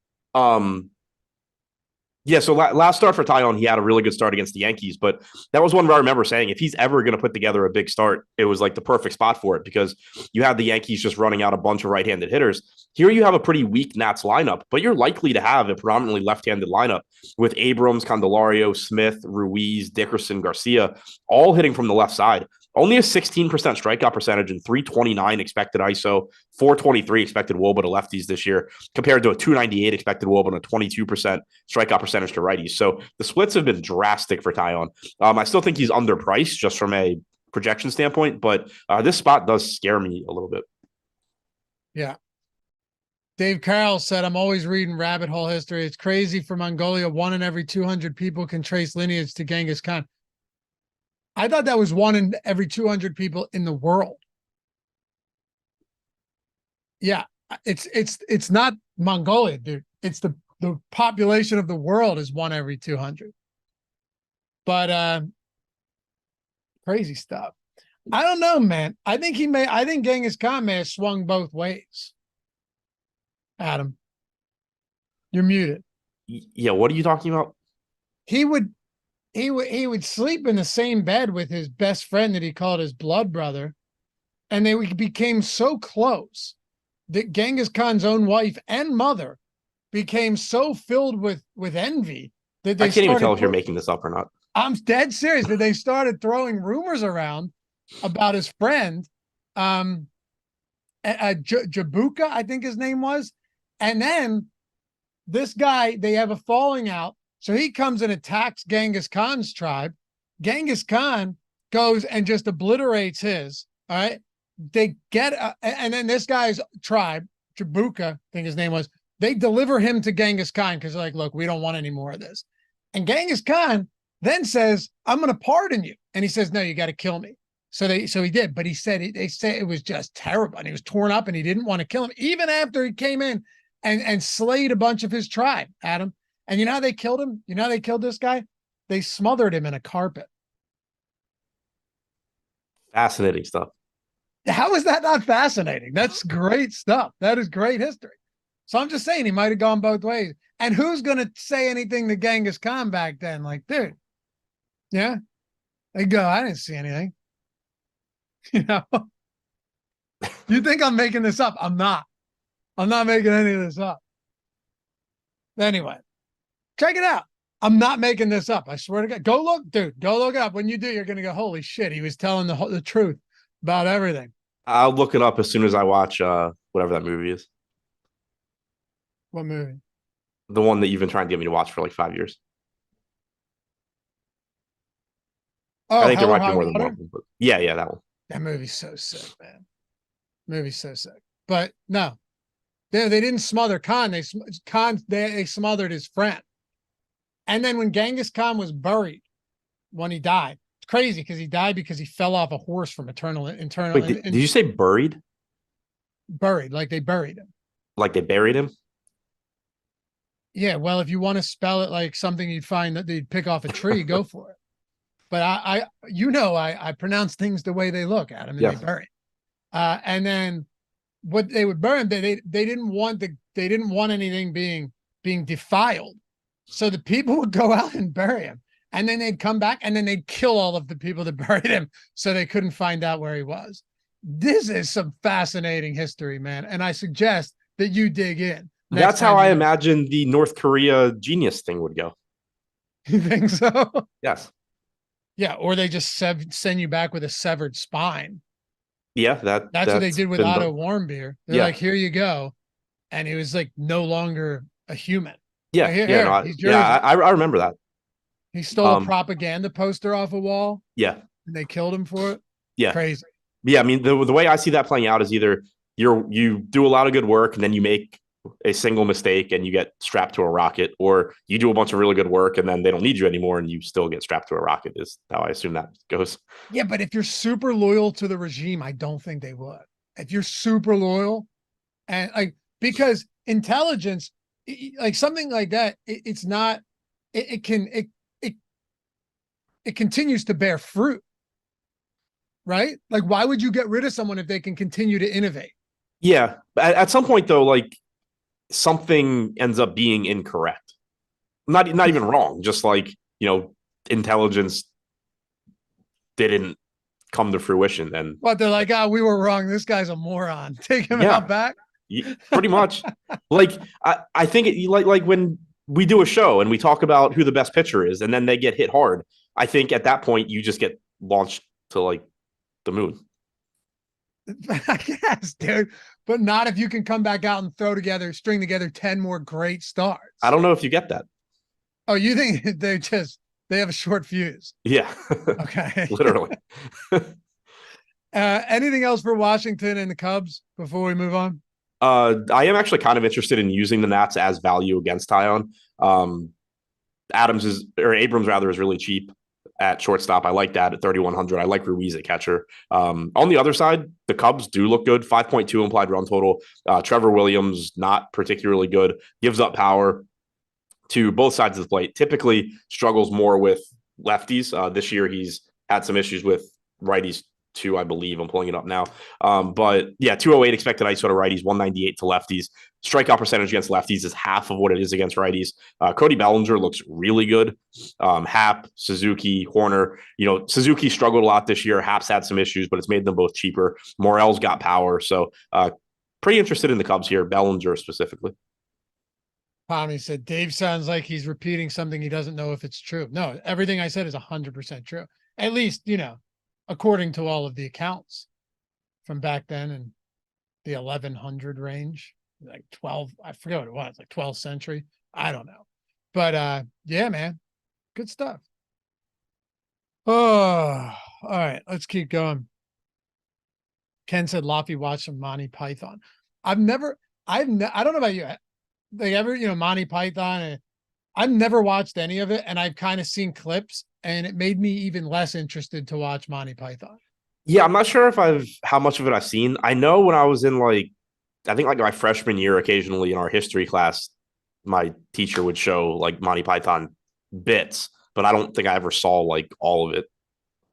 Yeah, so last start for Taillon, he had a really good start against the Yankees, but that was one where I remember saying if he's ever going to put together a big start, it was like the perfect spot for it because you had the Yankees just running out a bunch of right-handed hitters. Here you have a pretty weak Nats lineup, but you're likely to have a predominantly left-handed lineup with Abrams, Candelario, Smith, Ruiz, Dickerson, Garcia, all hitting from the left side. Only a 16% strikeout percentage and 329 expected ISO, 423 expected WOBA to lefties this year, compared to a 298 expected WOBA and a 22% strikeout percentage to righties. So the splits have been drastic for Taillon. I still think he's underpriced just from a projection standpoint, but this spot does scare me a little bit. Yeah. Dave Carroll said, I'm always reading rabbit hole history. It's crazy for Mongolia. 1 in every 200 people can trace lineage to Genghis Khan. I thought that was 1 in every 200 people in the world. Yeah, it's not Mongolia, dude. It's the population of the world is 1 every 200. But crazy stuff. I don't know, man. I think Genghis Khan may have swung both ways. Adam, you're muted. Yeah, what are you talking about? He would sleep in the same bed with his best friend that he called his blood brother, and they became so close that Genghis Khan's own wife and mother became so filled with envy that they I can't even tell if you're making this up or not. I'm dead serious that they started throwing rumors around about his friend, Jabuka, I think his name was. And then this guy, they have a falling out. So he comes and attacks Genghis Khan's tribe. Genghis Khan goes and just obliterates his. All right. They get, and then this guy's tribe, Jabuka, I think his name was, they deliver him to Genghis Khan because they're like, look, we don't want any more of this. And Genghis Khan then says, I'm going to pardon you. And he says, no, you got to kill me. So he did, but they said it was just terrible. And he was torn up and he didn't want to kill him, even after he came in and slayed a bunch of his tribe, Adam. And you know how they killed him? You know how they killed this guy? They smothered him in a carpet. Fascinating stuff. How is that not fascinating? That's great stuff. That is great history. So I'm just saying he might have gone both ways. And who's going to say anything to Genghis Khan back then? Like, dude, yeah. They go, I didn't see anything. You know? You think I'm making this up? I'm not. I'm not making any of this up. Anyway, check it out. I'm not making this up. I swear to God. Go look, dude. Go look it up. When you do, you're going to go, holy shit. He was telling the truth about everything. I'll look it up as soon as I watch whatever that movie is. What movie? The one that you've been trying to get me to watch for like 5 years. Oh, I think there might be more than one. But yeah, that one. That movie's so sick, man. Movie's so sick. But no, they didn't smother Khan. They smothered his friend. And then when Genghis Khan was buried, when he died, it's crazy because he died because he fell off a horse from internal. Wait, did you say buried? Buried, like they buried him. Like they buried him? Yeah, well, if you want to spell it like something you'd find that they'd pick off a tree, go for it. But I pronounce things the way they look, Adam, and they bury. And then what they would burn, they didn't want anything being defiled. So the people would go out and bury him. And then they'd come back and then they'd kill all of the people that buried him so they couldn't find out where he was. This is some fascinating history, man. And I suggest that you dig in. That's how I imagine the North Korea genius thing would go. You think so? Yes. Yeah, or they just send you back with a severed spine. Yeah, that's what they did with Otto Warmbier. They're like, here you go. And he was like no longer a human. Yeah, I remember that. He stole a propaganda poster off a wall. Yeah. And they killed him for it. Yeah. Crazy. Yeah, I mean, the way I see that playing out is either you do a lot of good work and then you make a single mistake and you get strapped to a rocket, or you do a bunch of really good work and then they don't need you anymore and you still get strapped to a rocket, is how I assume that goes. Yeah, but if you're super loyal to the regime, I don't think they would. If you're super loyal and because intelligence, like something like that, it continues to bear fruit, right? Like, why would you get rid of someone if they can continue to innovate? Yeah. At some point though, like, something ends up being incorrect. Not even wrong, just like, intelligence didn't come to fruition. And but they're like, we were wrong. This guy's a moron. Take him out back. Pretty much. Like, I think like when we do a show and we talk about who the best pitcher is and then they get hit hard, I think at that point you just get launched to like the moon. I guess, dude, but not if you can come back out and string together 10 more great starts. I don't know if you get that. Oh, you think they have a short fuse? Yeah. Okay. Literally. Anything else for Washington and the Cubs before we move on? I am actually kind of interested in using the Nats as value against Tyon. Abrams rather is really cheap at shortstop. I like that at 3,100. I like Ruiz at catcher. On the other side, the Cubs do look good. 5.2 implied run total. Trevor Williams, not particularly good. Gives up power to both sides of the plate. Typically struggles more with lefties. This year, he's had some issues with righties too, I believe. I'm pulling it up now. But yeah, 208 expected ISO to righties, 198 to lefties. Strikeout percentage against lefties is half of what it is against righties. Cody Bellinger looks really good. Happ, Suzuki, Horner. Suzuki struggled a lot this year. Happ's had some issues, but it's made them both cheaper. Morel's got power. So pretty interested in the Cubs here, Bellinger specifically. Tommy said, Dave sounds like he's repeating something he doesn't know if it's true. No, everything I said is 100% true. At least, according to all of the accounts from back then in the 1100 range, like 12, I forget what it was, like 12th century. I don't know. But yeah, man, good stuff. Oh, all right, let's keep going. Ken said Laffy watched some Monty Python. I don't know about you. Like ever, Monty Python, and I've never watched any of it, and I've kind of seen clips, and it made me even less interested to watch Monty Python. Yeah, I'm not sure how much of it I've seen. I know when I was in I think my freshman year, occasionally in our history class, my teacher would show like Monty Python bits, but I don't think I ever saw like all of it.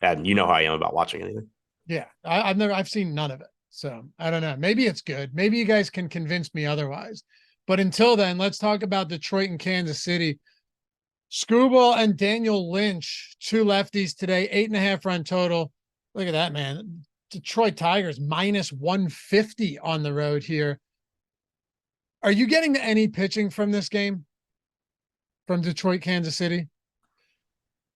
And you know how I am about watching anything. Yeah, I've seen none of it. So I don't know. Maybe it's good. Maybe you guys can convince me otherwise. But until then, let's talk about Detroit and Kansas City. Scooble and Daniel Lynch, two lefties today, 8.5 run total. Look at that, man. Detroit Tigers minus 150 on the road here. Are you getting any pitching from this game? From Detroit, Kansas City?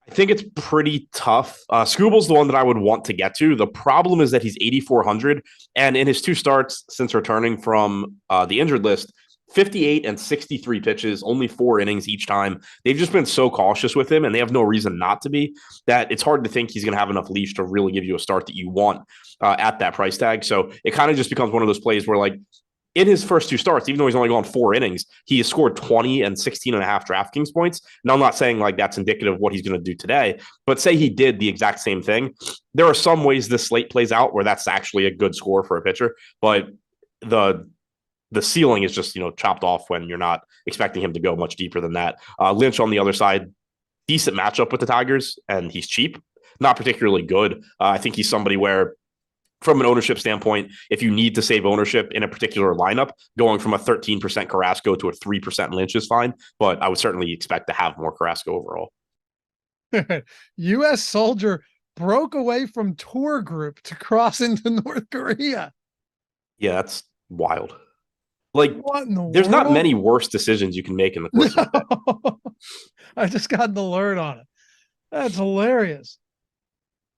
I think it's pretty tough. Scooble's the one that I would want to get to. The problem is that he's 8,400, and in his two starts since returning from the injured list, 58 and 63 pitches, only 4 innings each time. They've just been so cautious with him, and they have no reason not to be, that it's hard to think he's going to have enough leash to really give you a start that you want at that price tag. So it kind of just becomes one of those plays where, like, in his first two starts, even though he's only gone 4 innings, he has scored 20 and 16.5 DraftKings points. Now, I'm not saying like that's indicative of what he's going to do today, but say he did the exact same thing. There are some ways this slate plays out where that's actually a good score for a pitcher, but the ceiling is just, chopped off when you're not expecting him to go much deeper than that. Lynch on the other side, decent matchup with the Tigers, and he's cheap, not particularly good. I think he's somebody where, from an ownership standpoint, if you need to save ownership in a particular lineup, going from a 13% Carrasco to a 3% Lynch is fine, but I would certainly expect to have more Carrasco overall. U.S. soldier broke away from tour group to cross into North Korea. Yeah, that's wild. Like, world? There's not many worse decisions you can make in the course of the day. I just got the alert on it. That's hilarious.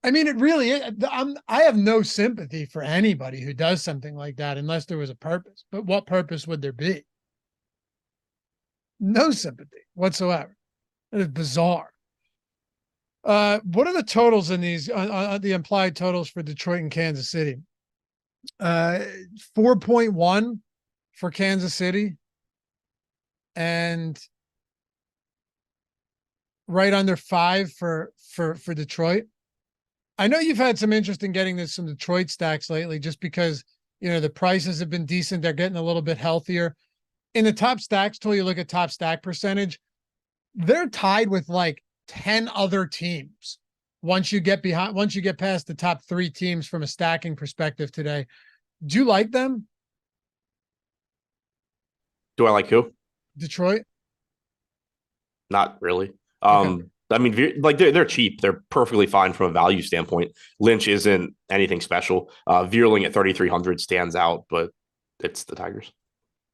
I mean, it really is. I have no sympathy for anybody who does something like that unless there was a purpose. But what purpose would there be? No sympathy whatsoever. It is bizarre. What are the totals in these, the implied totals for Detroit and Kansas City? 4.1 for Kansas City and right under 5 for Detroit. I know you've had some interest in getting some Detroit stacks lately, just because, the prices have been decent. They're getting a little bit healthier. In the top stacks tool, you look at top stack percentage, they're tied with like 10 other teams. Once you get past the top 3 teams from a stacking perspective today. Do you like them? Do I like who? Detroit? Not really. Okay. I mean, like they're cheap. They're perfectly fine from a value standpoint. Lynch isn't anything special. Vierling at 3,300 stands out, but it's the Tigers.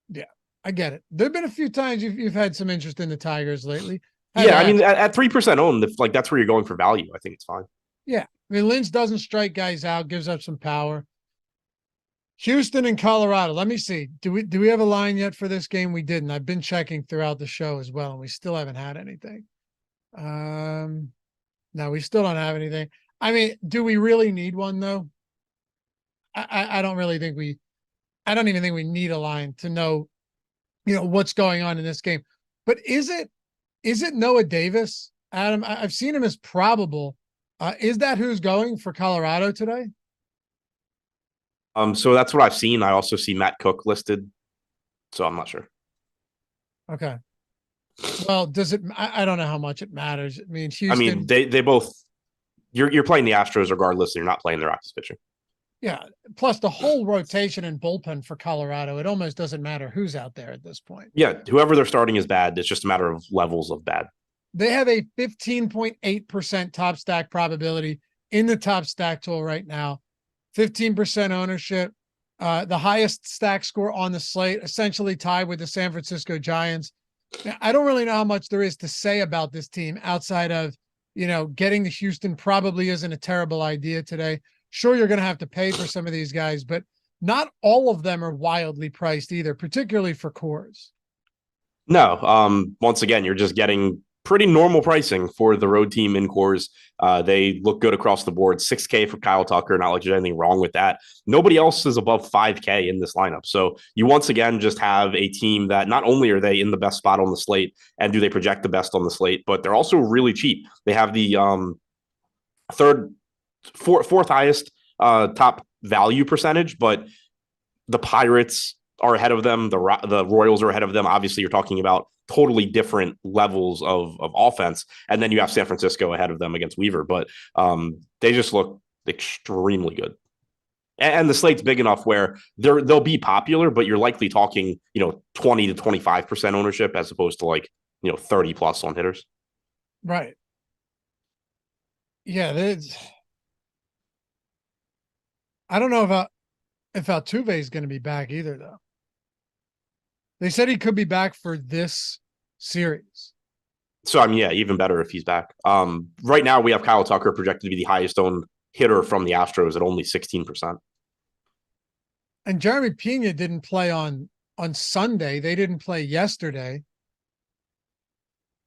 Yeah, I get it. There've been a few times you've had some interest in the Tigers lately. Yeah, I mean, at 3% owned, if like that's where you're going for value, I think it's fine. Yeah, I mean, Lynch doesn't strike guys out, gives up some power. Houston and Colorado. Let me see. Do we have a line yet for this game? We didn't. I've been checking throughout the show as well, and we still haven't had anything. No, we still don't have anything. I mean, do we really need one though? I don't really think we I don't even think we need a line to know, what's going on in this game. But is it Noah Davis, Adam? I've seen him as probable. Is that who's going for Colorado today? So that's what I've seen. I also see Matt Cook listed, so I'm not sure. Okay. Well, does it? I don't know how much it matters. I mean, Houston. I mean, they both. You're playing the Astros regardless, and you're not playing the Rockies pitcher. Yeah. Plus the whole rotation and bullpen for Colorado, it almost doesn't matter who's out there at this point. Yeah, whoever they're starting is bad. It's just a matter of levels of bad. They have a 15.8% top stack probability in the top stack tool right now. 15% ownership. The highest stack score on the slate, essentially tied with the San Francisco Giants. Now, I don't really know how much there is to say about this team outside of, getting to Houston probably isn't a terrible idea today. Sure, you're going to have to pay for some of these guys, but not all of them are wildly priced either, particularly for cores. No, once again, you're just getting pretty normal pricing for the road team in cores. They look good across the board. 6K for Kyle Tucker. Not like there's anything wrong with that. Nobody else is above 5K in this lineup. So you once again just have a team that not only are they in the best spot on the slate and do they project the best on the slate, but they're also really cheap. They have the fourth highest top value percentage, but the Pirates are ahead of them. The Royals are ahead of them. Obviously, you're talking about totally different levels of offense. And then you have San Francisco ahead of them against Weaver. But they just look extremely good. And the slate's big enough where they'll be popular, but you're likely talking, 20 to 25% ownership as opposed to 30 plus on hitters. Right. Yeah. I don't know if Altuve is going to be back either, though. They said he could be back for this series. So, I mean, yeah, even better if he's back. Right now, we have Kyle Tucker projected to be the highest owned hitter from the Astros at only 16%. And Jeremy Pena didn't play on Sunday. They didn't play yesterday.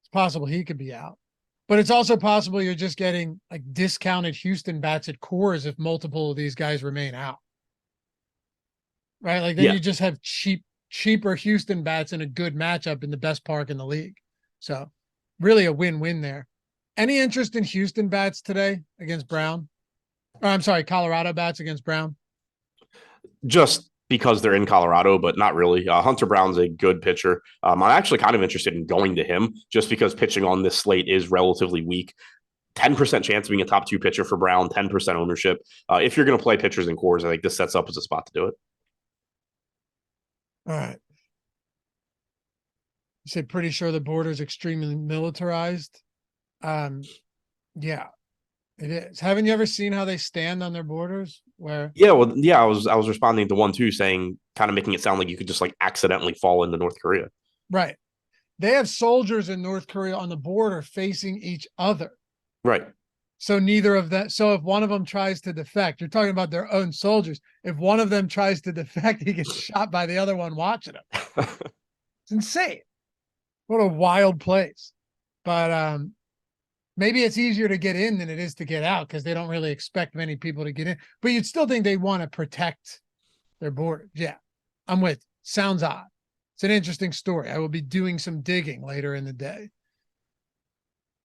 It's possible he could be out. But it's also possible you're just getting discounted Houston bats at cores if multiple of these guys remain out. Right? You just have cheaper Houston bats in a good matchup in the best park in the league. So really a win-win there. Any interest in Houston bats today against Brown? Or, I'm sorry, Colorado bats against Brown? Just because they're in Colorado, but not really. Hunter Brown's a good pitcher. I'm actually kind of interested in going to him just because pitching on this slate is relatively weak. 10% chance of being a top 2 pitcher for Brown, 10% ownership. If you're going to play pitchers in cores, I think this sets up as a spot to do it. All right. You said pretty sure the border is extremely militarized. Yeah, it is. Haven't you ever seen how they stand on their borders? I was responding to 1-2 saying, kind of making it sound like you could just accidentally fall into North Korea. Right. They have soldiers in North Korea on the border facing each other. Right. So neither of that. So if one of them tries to defect, you're talking about their own soldiers. If one of them tries to defect, he gets shot by the other one watching him. It's insane. What a wild place. But maybe it's easier to get in than it is to get out because they don't really expect many people to get in. But you'd still think they want to protect their border. Yeah, I'm with you. Sounds odd. It's an interesting story. I will be doing some digging later in the day.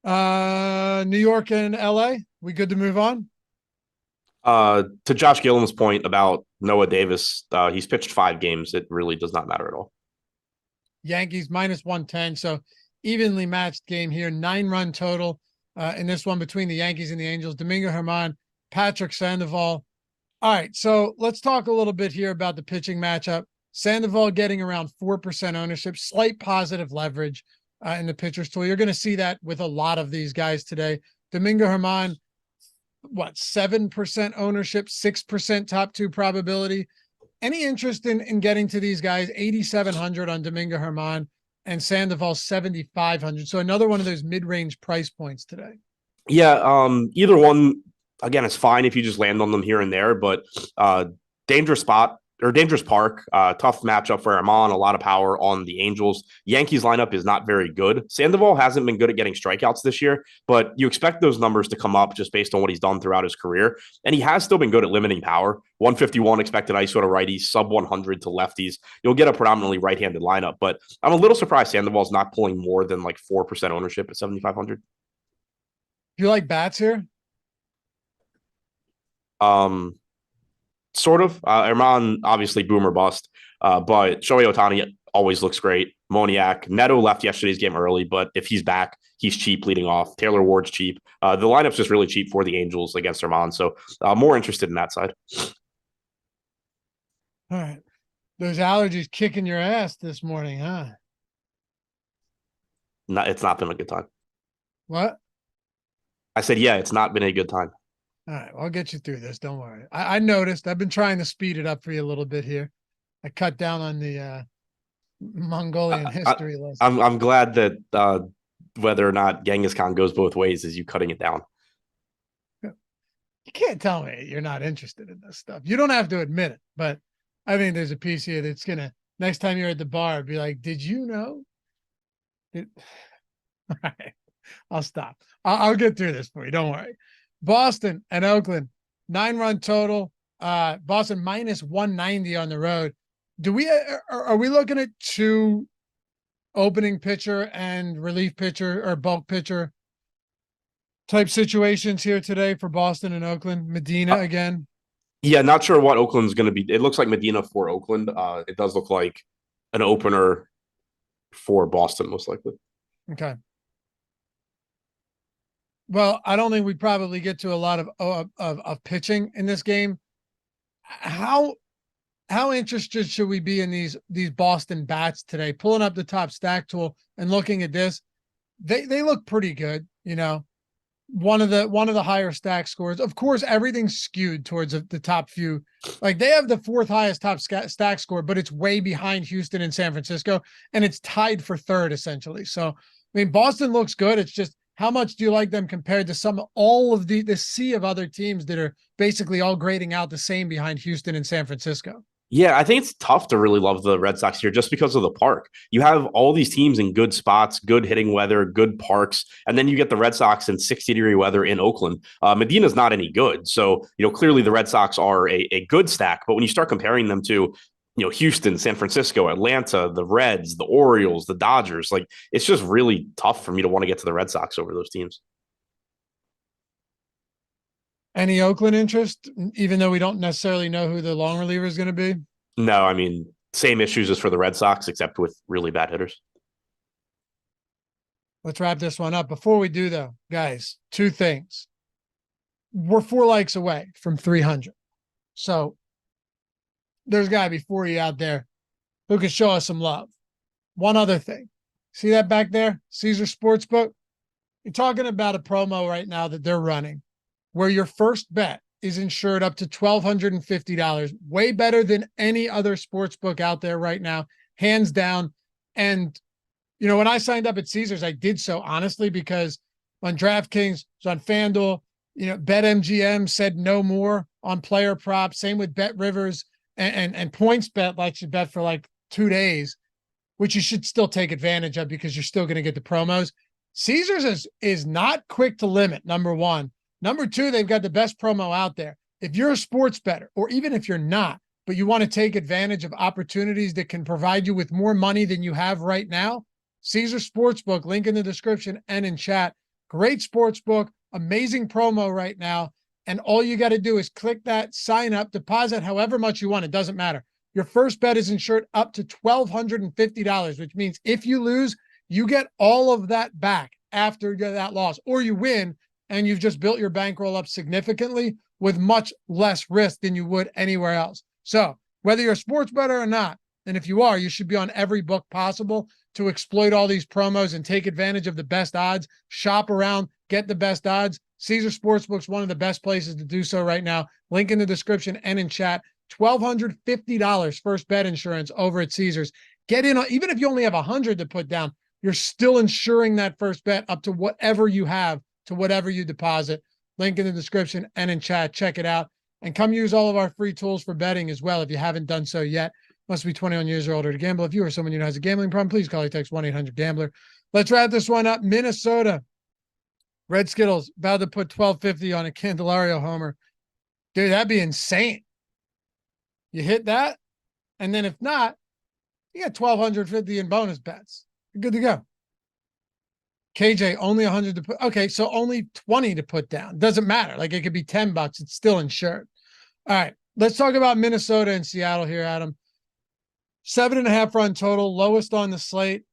New York and LA, we good to move on? To Josh Gillen's point about Noah Davis, he's pitched 5 games. It really does not matter at all. Yankees -110. So evenly matched game here. 9-run total in this one between the Yankees and the Angels. Domingo Germán, Patrick Sandoval. All right. So let's talk a little bit here about the pitching matchup. Sandoval getting around 4% ownership, slight positive leverage in the pitcher's tool. You're going to see that with a lot of these guys today. Domingo Germán, 7% ownership, 6% top 2 probability. Any interest in getting to these guys? 8,700 on Domingo Germán and Sandoval 7,500. So another one of those mid-range price points today. Yeah, either one, again, it's fine if you just land on them here and there, but dangerous spot or Dangerous Park. Tough matchup for Herman, a lot of power on the Angels. Yankees lineup is not very good. Sandoval hasn't been good at getting strikeouts this year, but you expect those numbers to come up just based on what he's done throughout his career. And he has still been good at limiting power. 151 expected ISO to righties, sub 100 to lefties. You'll get a predominantly right-handed lineup, but I'm a little surprised Sandoval's not pulling more than like 4% ownership at 7,500. Do you like bats here? Sort of. Herman, obviously, boomer bust. But Shohei Ohtani always looks great. Moniak. Neto left yesterday's game early, but if he's back, he's cheap leading off. Taylor Ward's cheap. The lineup's just really cheap for the Angels against Herman. So more interested in that side. All right. Those allergies kicking your ass this morning, huh? It's not been a good time. What? I said, yeah, it's not been a good time. All right, well, I'll get you through this. Don't worry. I noticed. I've been trying to speed it up for you a little bit here. I cut down on the Mongolian history list. I'm glad that whether or not Genghis Khan goes both ways is you cutting it down. You can't tell me you're not interested in this stuff. You don't have to admit it, but I think there's a piece here that's gonna next time you're at the bar be like, "Did you know?" All right, I'll stop. I'll get through this for you. Don't worry. Boston and Oakland, 9-run total. Boston minus 190 on the road. Are we looking at two opening pitcher and relief pitcher or bulk pitcher type situations here today for Boston and Oakland? Medina again. Yeah, not sure what Oakland's going to be. It looks like Medina for Oakland. It does look like an opener for Boston, most likely. Okay. Well, I don't think we probably get to a lot of pitching in this game. How interested should we be in these Boston bats today? Pulling up the top stack tool and looking at this, they look pretty good. You know, one of the higher stack scores. Of course, everything's skewed towards the top few. Like they have the fourth highest top stack score, but it's way behind Houston and San Francisco, and it's tied for third essentially. So, I mean, Boston looks good. It's just, how much do you like them compared to all of the sea of other teams that are basically all grading out the same behind Houston and San Francisco? Yeah, I think it's tough to really love the Red Sox here just because of the park. You have all these teams in good spots, good hitting weather, good parks, and then you get the Red Sox in 60-degree weather in Oakland. Medina's not any good. So, clearly the Red Sox are a good stack, but when you start comparing them to Houston, San Francisco, Atlanta, the Reds, the Orioles, the Dodgers, like it's just really tough for me to want to get to the Red Sox over those teams. Any Oakland interest, even though we don't necessarily know who the long reliever is going to be? No, I mean, same issues as for the Red Sox, except with really bad hitters. Let's wrap this one up. Before we do, though, guys, two things. We're 4 likes away from 300. So there's got to be 40 out there who can show us some love. One other thing. See that back there? Caesar Sportsbook? You're talking about a promo right now that they're running where your first bet is insured up to $1,250, way better than any other sportsbook out there right now, hands down. And, when I signed up at Caesars, I did so honestly because on DraftKings, so on FanDuel, BetMGM said no more on player props. Same with Bet Rivers and PointsBet lets you bet for like 2 days, which you should still take advantage of because you're still going to get the promos. Caesars is not quick to limit, number one. Number two, they've got the best promo out there. If you're a sports bettor, or even if you're not, but you want to take advantage of opportunities that can provide you with more money than you have right now, Caesar Sportsbook, link in the description and in chat. Great sportsbook, amazing promo right now. And all you got to do is click that, sign up, deposit however much you want. It doesn't matter. Your first bet is insured up to $1,250, which means if you lose, you get all of that back after that loss, or you win, and you've just built your bankroll up significantly with much less risk than you would anywhere else. So whether you're a sports bettor or not, and if you are, you should be on every book possible to exploit all these promos and take advantage of the best odds, shop around, get the best odds. Caesar Sportsbook's one of the best places to do so right now. Link in the description and in chat. $1,250 first bet insurance over at Caesars. Get in, even if you only have 100 to put down, you're still insuring that first bet up to whatever you have, to whatever you deposit. Link in the description and in chat. Check it out. And come use all of our free tools for betting as well if you haven't done so yet. Must be 21 years or older to gamble. If you or someone you know has a gambling problem, please call or text 1-800-GAMBLER. Let's wrap this one up. Minnesota. Red Skittles about to put 1250 on a Candelario homer. Dude, that'd be insane. You hit that, and then if not, you got 1250 in bonus bets. You're good to go. KJ, only 100 to put. Okay, so only 20 to put down. Doesn't matter. Like, it could be $10. It's still insured. All right, let's talk about Minnesota and Seattle here, Adam. 7.5 run total, lowest on the slate.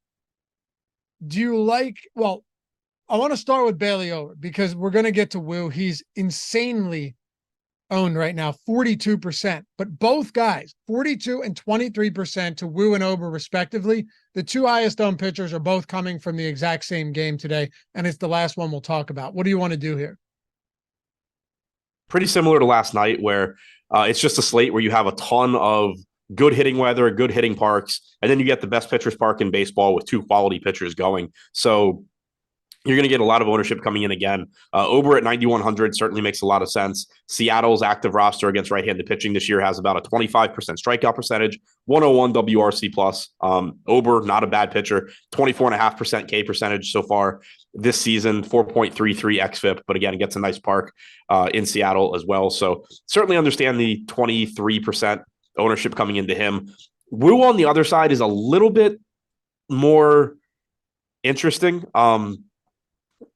Do you like, well, I want to start with Bailey over because we're going to get to Woo. He's insanely owned right now, 42%. But both guys, 42 and 23% to Woo and Ober respectively. The two highest owned pitchers are both coming from the exact same game today, and it's the last one we'll talk about. What do you want to do here? Pretty similar to last night, where it's just a slate where you have a ton of good hitting weather, good hitting parks, and then you get the best pitchers park in baseball with two quality pitchers going. So you're going to get a lot of ownership coming in again. Ober at 9,100 certainly makes a lot of sense. Seattle's active roster against right-handed pitching this year has about a 25% strikeout percentage, 101 WRC plus. Ober, not a bad pitcher, 24.5% K percentage so far this season, 4.33 xFIP, but again, it gets a nice park in Seattle as well. So certainly understand the 23% ownership coming into him. Woo on the other side is a little bit more interesting.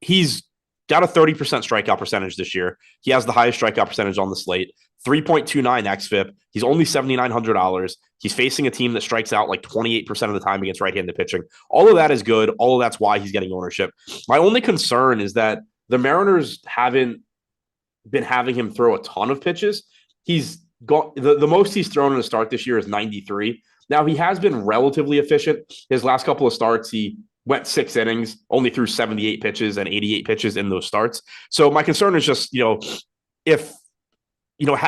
He's got a 30% strikeout percentage this year. He has the highest strikeout percentage on the slate, 3.29 xFIP. He's only $7,900. He's facing a team that strikes out like 28% of the time against right-handed pitching. All of that is good. All of that's why he's getting ownership. My only concern is that the Mariners haven't been having him throw a ton of pitches. He's got the most he's thrown in a start this year is 93. Now, he has been relatively efficient. His last couple of starts, he went 6 innings, only threw 78 pitches and 88 pitches in those starts. So my concern is just, if,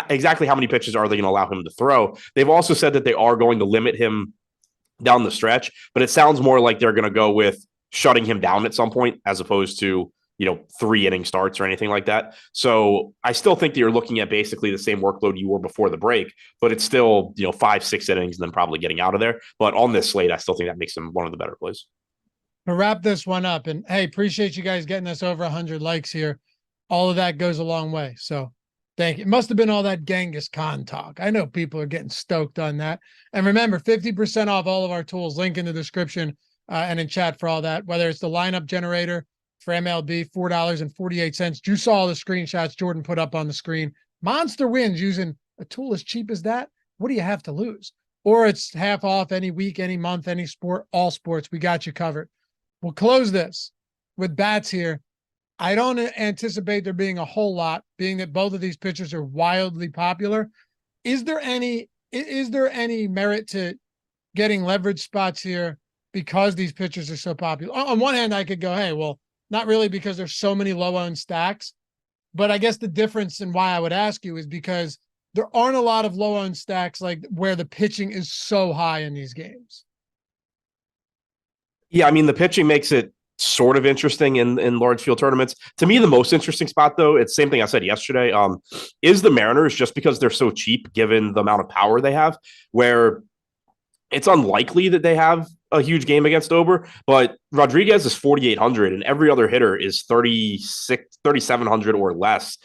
exactly how many pitches are they going to allow him to throw? They've also said that they are going to limit him down the stretch, but it sounds more like they're going to go with shutting him down at some point as opposed to, 3 inning starts or anything like that. So I still think that you're looking at basically the same workload you were before the break, but it's still, 5-6 innings and then probably getting out of there. But on this slate, I still think that makes him one of the better plays. To wrap this one up, and hey, appreciate you guys getting us over 100 likes here. All of that goes a long way. So thank you. It must have been all that Genghis Khan talk. I know people are getting stoked on that. And remember, 50% off all of our tools, link in the description and in chat for all that, whether it's the lineup generator for MLB, $4.48. You saw the screenshots Jordan put up on the screen. Monster wins using a tool as cheap as that. What do you have to lose? Or it's half off any week, any month, any sport, all sports. We got you covered. We'll close this with bats here. I don't anticipate there being a whole lot, being that both of these pitchers are wildly popular. Is there any merit to getting leverage spots here because these pitchers are so popular? On one hand, I could go, hey, well, not really because there's so many low-owned stacks. But I guess the difference in why I would ask you is because there aren't a lot of low-owned stacks like where the pitching is so high in these games. Yeah, I mean, the pitching makes it sort of interesting in large field tournaments. To me, the most interesting spot, though, it's the same thing I said yesterday, is the Mariners, just because they're so cheap given the amount of power they have, where it's unlikely that they have a huge game against Ober, but Rodriguez is 4,800 and every other hitter is 3,700 or less.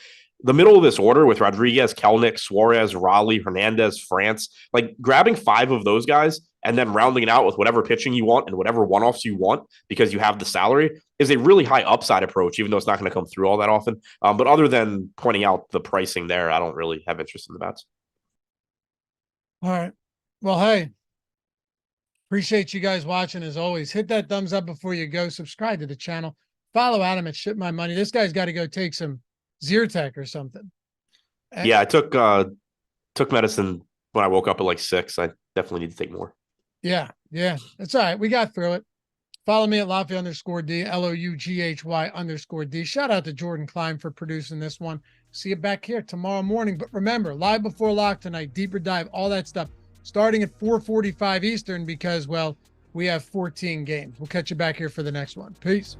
The middle of this order with Rodriguez, Kelnick, Suarez, Raleigh, Hernandez, France, like grabbing 5 of those guys and then rounding it out with whatever pitching you want and whatever one-offs you want because you have the salary is a really high upside approach, even though it's not going to come through all that often. But other than pointing out the pricing there, I don't really have interest in the bats. All right. Well, hey, appreciate you guys watching as always. Hit that thumbs up before you go. Subscribe to the channel. Follow Adam at Ship My Money. This guy's got to go take some Zyrtec or something. Yeah, I took medicine when I woke up at like 6. I definitely need to take more. Yeah. That's all right. We got through it. Follow me at Loughy_D, LOUGHY_D. Shout out to Jordan Klein for producing this one. See you back here tomorrow morning. But remember, live before lock tonight, deeper dive, all that stuff, starting at 4:45 Eastern because, well, we have 14 games. We'll catch you back here for the next one. Peace.